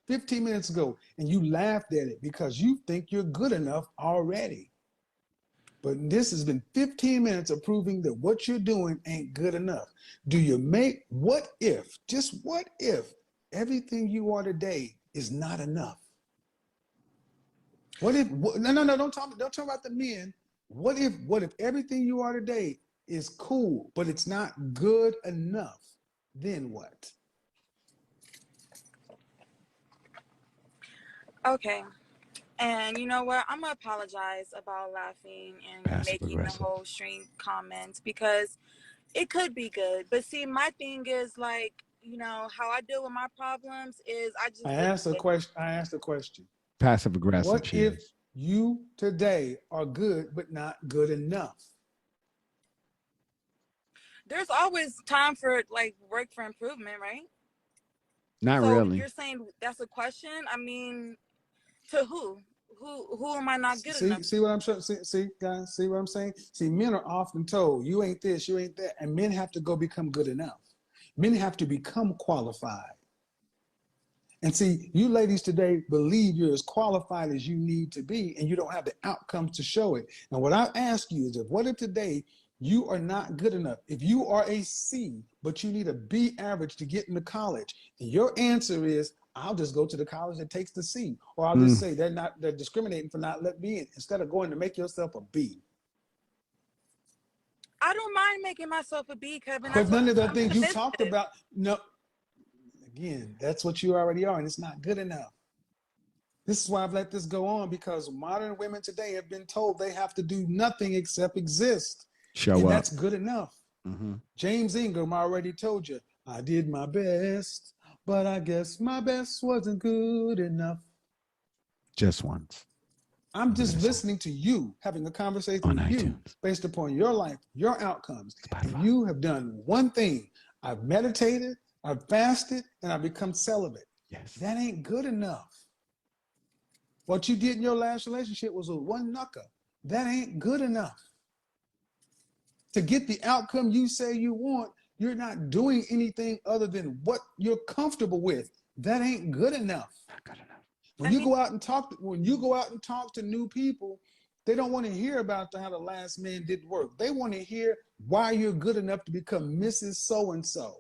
15 minutes ago, and you laughed at it because you think you're good enough already. But this has been 15 minutes of proving that what you're doing ain't good enough. What if everything you are today is not enough? No, don't talk about the men. What if everything you are today is cool, but it's not good enough? Then what? Okay. And you know what? I'm gonna apologize about laughing and Passive making the aggressive. whole string comments because it could be good. But see, my thing is like, you know, how I deal with my problems is I just I deal asked a with it. question. Passive aggressive. What if you today are good but not good enough? There's always time for like work for improvement, right? Not So really. you're saying that's a question? I mean, to who? Who am I not good enough? See what I'm saying? See, guys, see what I'm saying? See, men are often told, you ain't this, you ain't that, and men have to go become good enough. Men have to become qualified. And see, you ladies today believe you're as qualified as you need to be, and you don't have the outcomes to show it. And what I ask you is, what if today you are not good enough? If you are a C, but you need a B average to get into college, and your answer is, I'll just go to the college that takes the C, or I'll just say they're discriminating for not letting me in instead of going to make yourself a B. I don't mind making myself a B, Kevin. But none of the I'm things you submissive. talked about, no. Again, that's what you already are, and it's not good enough. This is why I've let this go on, because modern women today have been told they have to do nothing except exist. Show and up. that's good enough. Mm-hmm. James Ingram already told you, I did my best, but I guess my best wasn't good enough. Just once. I'm just listening to you, having a conversation on with you iTunes. based upon your life, your outcomes. And you have done one thing. I've meditated, I've fasted, and I've become celibate. Yes. That ain't good enough. What you did in your last relationship was a one knucker. That ain't good enough. To get the outcome you say you want, you're not doing anything other than what you're comfortable with. That ain't good enough. Not good enough. When you go out and talk to new people, they don't want to hear about how the last man didn't work. They want to hear why you're good enough to become Mrs. So-and-so.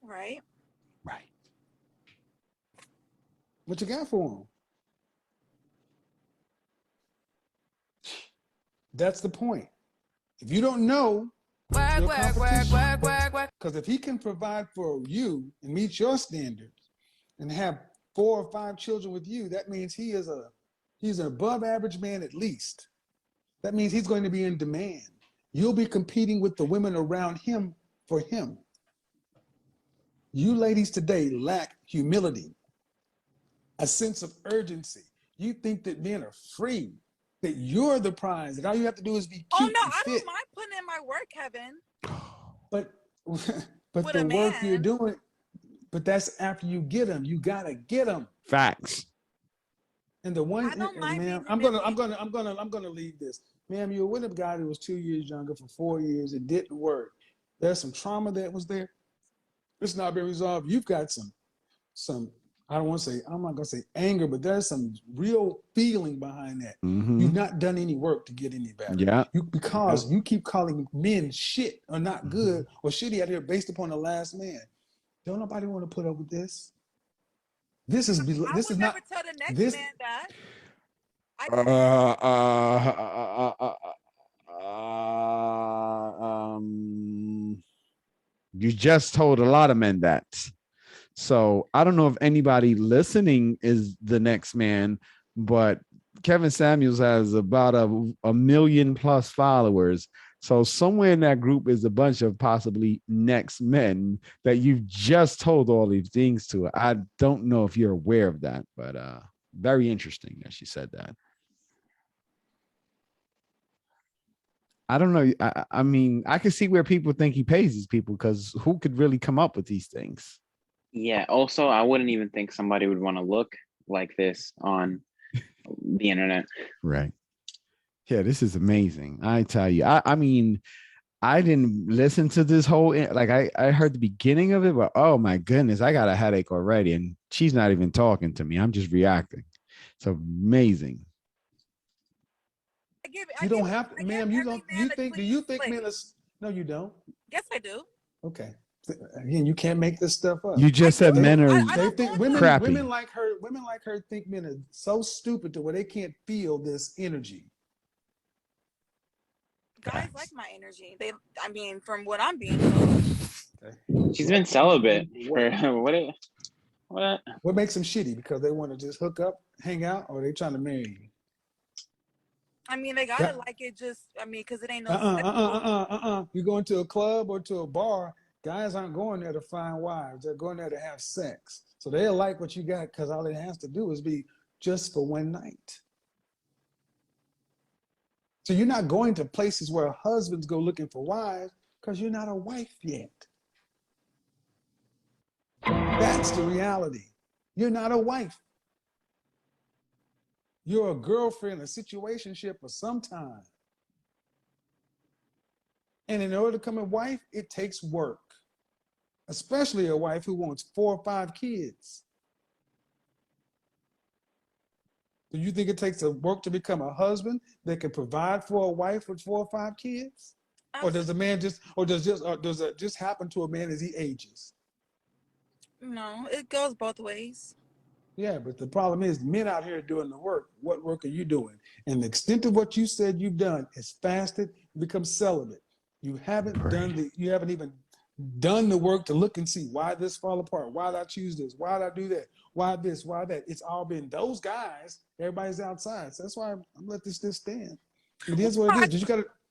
Right. Right. What you got for them? That's the point. If you don't know, because if he can provide for you and meet your standards and have 4 or 5 children with you, that means he's an above average man at least. That means he's going to be in demand. You'll be competing with the women around him for him. You ladies today lack humility, a sense of urgency. You think that men are free, that you're the prize, that all you have to do is be cute. Oh no, and I fit. don't mind putting in my work, Kevin. But With the a work you're man. doing, but that's after you get them. You gotta get them. Facts. And the one, I don't mind ma'am, being I'm gonna leave this. Ma'am, you were with a guy that was 2 years younger for 4 years. It didn't work. There's some trauma that was there. It's not been resolved. You've got some. I'm not gonna say anger, but there's some real feeling behind that. Mm-hmm. You've not done any work to get any better. Yeah. Because you keep calling men shit or not good or shitty out here based upon the last man. Don't nobody want to put up with this. This is I would never tell the next man that. You just told a lot of men that. So I don't know if anybody listening is the next man, but Kevin Samuels has about a million plus followers. So somewhere in that group is a bunch of possibly next men that you've just told all these things to. I don't know if you're aware of that, but very interesting that she said that. I don't know. I mean, I can see where people think he pays these people, because who could really come up with these things? Yeah. Also, I wouldn't even think somebody would want to look like this on the internet. Right. Yeah, this is amazing. I tell you, I mean, I didn't listen to this whole, like I heard the beginning of it, but oh my goodness, I got a headache already, and she's not even talking to me. I'm just reacting. It's amazing. You don't have to, ma'am. You don't. You think? Do you think men are? No, you don't. Yes, I do. Okay. Again, you can't make this stuff up. You just said men are They think women. crappy. Women like her. Women like her think men are so stupid to where they can't feel this energy. Guys like my energy. I mean, from what I'm being told. She's been celibate for what? What makes them shitty? Because they want to just hook up, hang out, or they trying to marry you? I mean, they gotta like it. Because it ain't no. You go into a club or to a bar. Guys aren't going there to find wives. They're going there to have sex. So they'll like what you got because all it has to do is be just for one night. So you're not going to places where husbands go looking for wives because you're not a wife yet. That's the reality. You're not a wife. You're a girlfriend, a situationship for some time. And in order to become a wife, it takes work. Especially a wife who wants 4 or 5 kids. Do you think it takes a work to become a husband that can provide for a wife with 4 or 5 kids? Or does a man does it just happen to a man as he ages? No, it goes both ways. Yeah, but the problem is men out here doing the work. What work are you doing? And the extent of what you said you've done is fasted, become celibate. You haven't done you haven't even done the work to look and see why this fall apart, why did I choose this, why did I do that, why this, why that. It's all been those guys. Everybody's outside. So that's why I'm let this stand. It is what it is.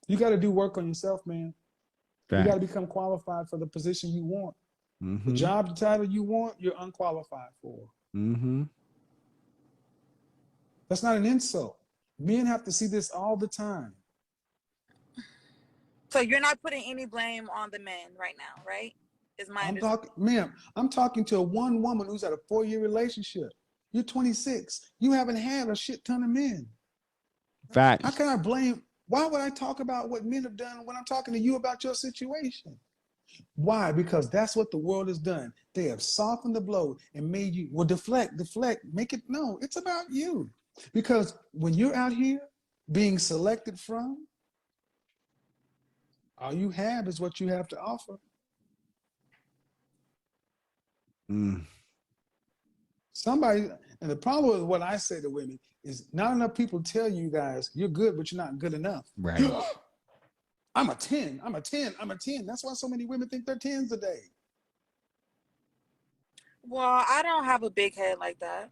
You gotta do work on yourself, man. You gotta become qualified for the position you want. The job, the title you want, you're unqualified for. That's not an insult. Men have to see this all the time. So you're not putting any blame on the men right now, right? Is my I'm talking to one woman who's had a 4-year relationship. You're 26. You haven't had a shit ton of men. Facts. How can I blame? Why would I talk about what men have done when I'm talking to you about your situation? Why? Because that's what the world has done. They have softened the blow and made you, well, deflect, make it, no, it's about you. Because when you're out here being selected from, all you have is what you have to offer. Somebody, and the problem with what I say to women is not enough people tell you guys you're good, but you're not good enough. Right. I'm a 10. I'm a 10. I'm a 10. That's why so many women think they're 10s a day. Well, I don't have a big head like that.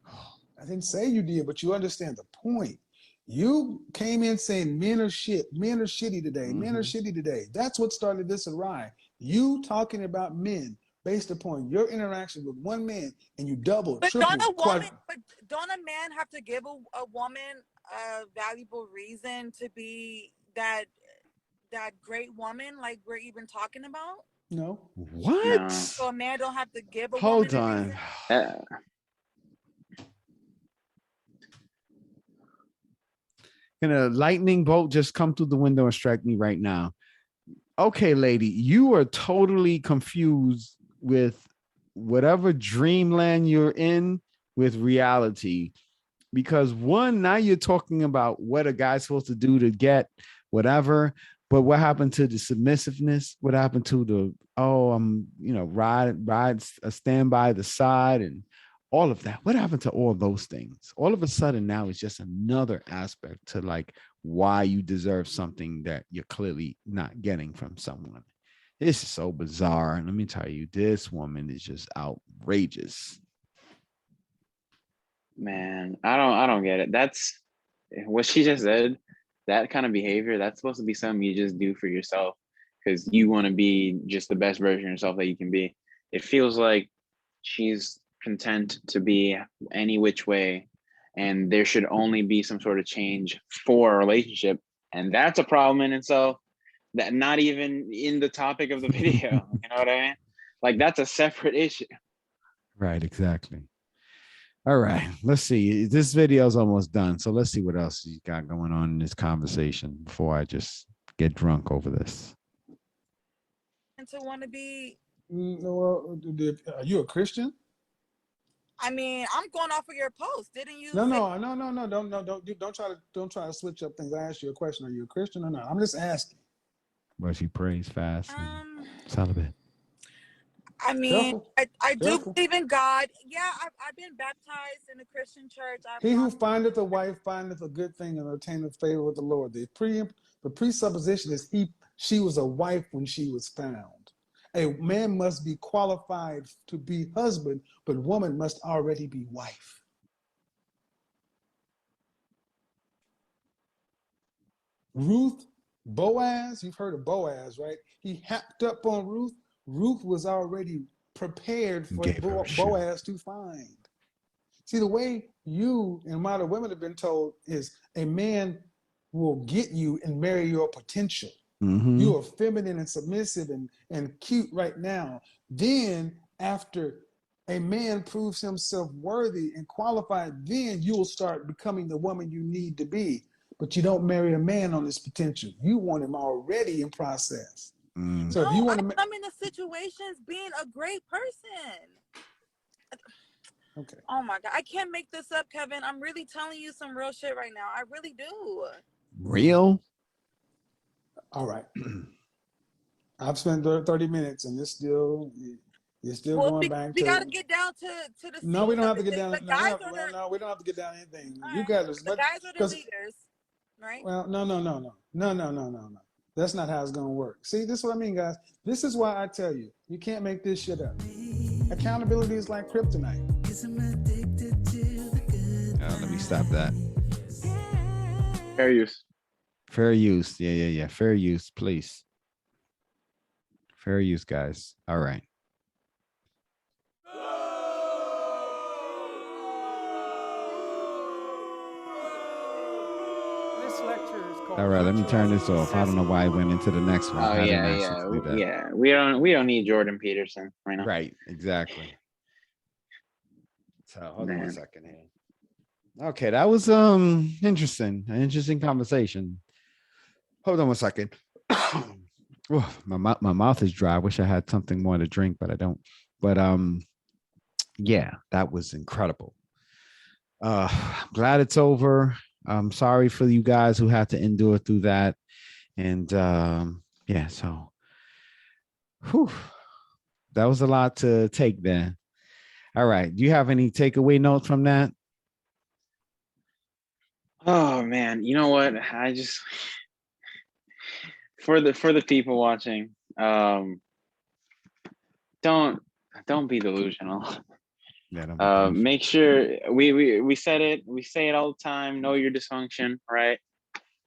I didn't say you did, but you understand the point. You came in saying men are shit. Men are shitty today. Men are shitty today. That's what started this awry. You talking about men based upon your interaction with one man, and you double, but triple, but don't a man have to give a woman a valuable reason to be that great woman like we're even talking about? No. What? No. So a man don't have to give a Hold woman a reason? Can a lightning bolt just come through the window and strike me right now? Okay, lady, you are totally confused with whatever dreamland you're in with reality. Because one, now you're talking about what a guy's supposed to do to get whatever, but what happened to the submissiveness? What happened to the, stand by the side and all of that? What happened to all those things? All of a sudden now it's just another aspect to like why you deserve something that you're clearly not getting from someone. This is so bizarre. And let me tell you, this woman is just outrageous. Man, I don't get it. That's what she just said. That kind of behavior, that's supposed to be something you just do for yourself because you want to be just the best version of yourself that you can be. It feels like she's content to be any which way, and there should only be some sort of change for a relationship. And that's a problem in itself, that not even in the topic of the video. You know what I mean? Like, that's a separate issue. Right, exactly. All right, let's see. This video is almost done, so let's see what else you got going on in this conversation before I just get drunk over this. And to want to be. Are you a Christian? I mean, I'm going off of your post. Didn't you? No. Don't try to switch up things. I asked you a question. Are you a Christian or not? I'm just asking. Well, she prays fast and celibate. I mean, I do Careful. believe in God. Yeah, I've been baptized in a Christian church. He who findeth a wife findeth a good thing and obtaineth favor with the Lord. The presupposition is she was a wife when she was found. A man must be qualified to be husband, but woman must already be wife. Ruth, Boaz, you've heard of Boaz, right? He hacked up on Ruth. Ruth was already prepared for Boaz to find. See, the way you and modern women have been told is a man will get you and marry your potential. You are feminine and submissive and cute right now. Then after a man proves himself worthy and qualified, then you will start becoming the woman you need to be. But you don't marry a man on his potential. You want him already in process. So if you want to come into situations being a great person. Okay. Oh my God. I can't make this up, Kevin. I'm really telling you some real shit right now. I really do. Real? All right. I've spent 30 minutes and you're still going back to. We got to get down to the. No, we don't have to get down. The guys no, we don't have to get down anything. Right. You guys, the guys are the leaders, right? Well, no. That's not how it's gonna work. See, this is what I mean, guys. This is why I tell you, you can't make this shit up. Accountability is like kryptonite. Let me stop that. Fair use. Fair use. Yeah. Fair use, please. Fair use, guys. All right. This lecture is called. All right, let me turn this off. I don't know why I went into the next one. Oh I didn't yeah, ask you to do that. yeah. We don't need Jordan Peterson right now. Right, exactly. So hold on Man. one second here. Okay, that was interesting. An interesting conversation. Hold on one second. Oh, my mouth is dry. I wish I had something more to drink, but I don't. But yeah, that was incredible. I'm glad it's over. I'm sorry for you guys who had to endure through that. And yeah, so that was a lot to take there. All right. Do you have any takeaway notes from that? Oh man, you know what? I just for the people watching, don't be delusional. Yeah, Make sure we said it. We say it all the time. Know your dysfunction, right?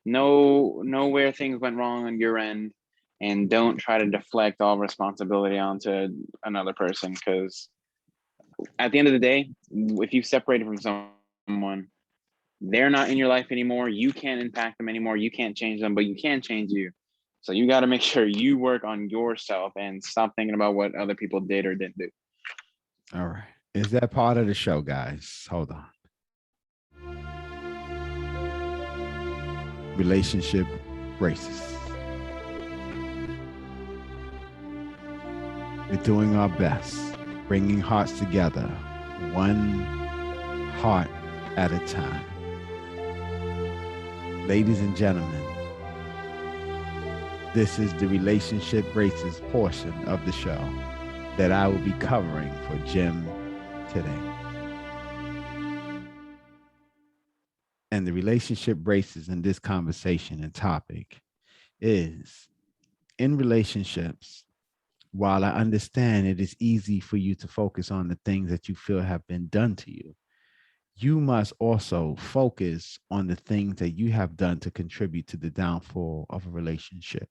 Know where things went wrong on your end, and don't try to deflect all responsibility onto another person. Because at the end of the day, if you separated from someone, they're not in your life anymore. You can't impact them anymore. You can't change them, but you can change you. So you got to make sure you work on yourself and stop thinking about what other people did or didn't do. All right. Is that part of the show, guys? Hold on. Relationship races. We're doing our best, bringing hearts together, one heart at a time. Ladies and gentlemen, this is the relationship races portion of the show that I will be covering for Jim today. And the relationship races in this conversation and topic is, in relationships, while I understand it is easy for you to focus on the things that you feel have been done to you, you must also focus on the things that you have done to contribute to the downfall of a relationship,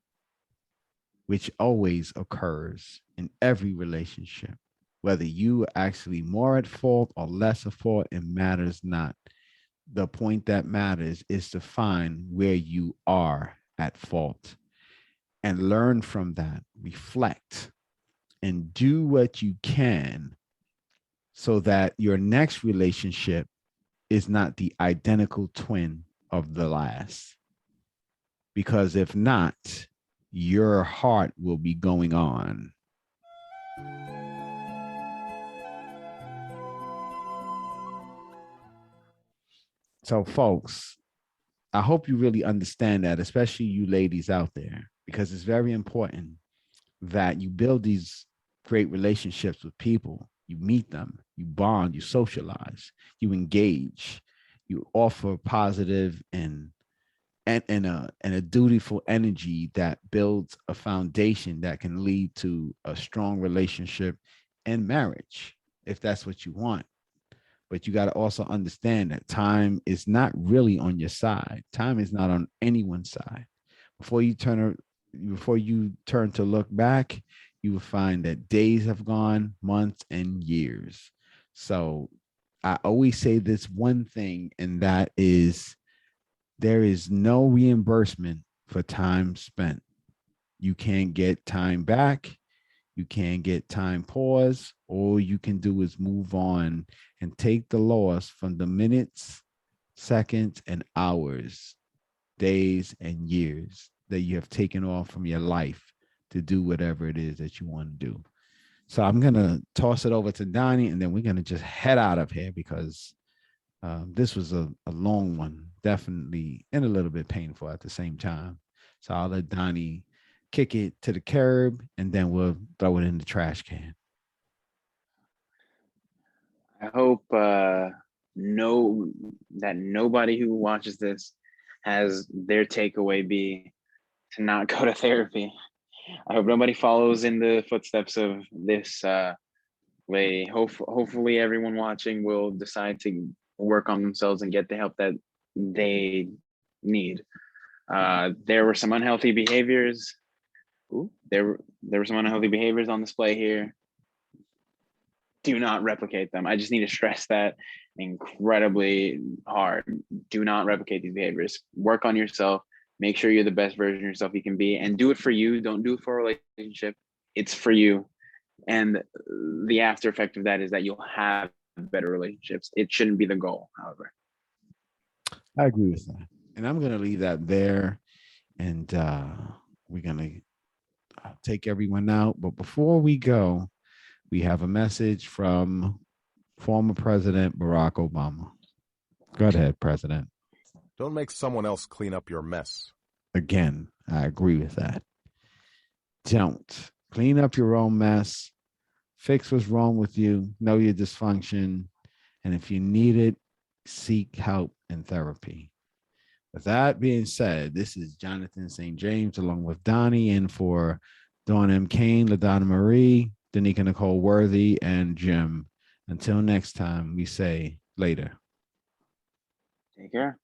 which always occurs in every relationship. Whether you are actually more at fault or less at fault, it matters not. The point that matters is to find where you are at fault and learn from that, reflect, and do what you can so that your next relationship is not the identical twin of the last. Because if not, your heart will be going on. So, folks, I hope you really understand that, especially you ladies out there, because it's very important that you build these great relationships with people. You meet them, you bond, you socialize, you engage, you offer positive and a dutiful energy that builds a foundation that can lead to a strong relationship and marriage, if that's what you want. But you got to also understand that time is not really on your side. Time is not on anyone's side. Before you turn to look back, you will find that days have gone, months, and years. So I always say this one thing, and that is, there is no reimbursement for time spent. You can't get time back. You can't get time pause. All you can do is move on and take the loss from the minutes, seconds, and hours, days, and years that you have taken off from your life to do whatever it is that you want to do. So I'm going to toss it over to Donnie, and then we're going to just head out of here because this was a long one, definitely, and a little bit painful at the same time. So I'll let Donnie kick it to the curb, and then we'll throw it in the trash can. I hope nobody who watches this has their takeaway be to not go to therapy. I hope nobody follows in the footsteps of this way. Hopefully everyone watching will decide to work on themselves and get the help that they need. There were some unhealthy behaviors. There were some unhealthy behaviors on display here. Do not replicate them. I just need to stress that incredibly hard. Do not replicate these behaviors. Work on yourself. Make sure you're the best version of yourself you can be, and do it for you. Don't do it for a relationship. It's for you. And the after effect of that is that you'll have better relationships. It shouldn't be the goal, however. I agree with that. And I'm going to leave that there. And we're going to take everyone out. But before we go, we have a message from former President Barack Obama. Go ahead, President. Don't make someone else clean up your mess. Again, I agree with that. Don't. Clean up your own mess. Fix what's wrong with you. Know your dysfunction. And if you need it, seek help and therapy. With that being said, this is Jonathan St. James along with Donnie, and for Dawn M. Kane, LaDonna Marie, Danica Nicole Worthy, and Jim. Until next time, we say later. Take care.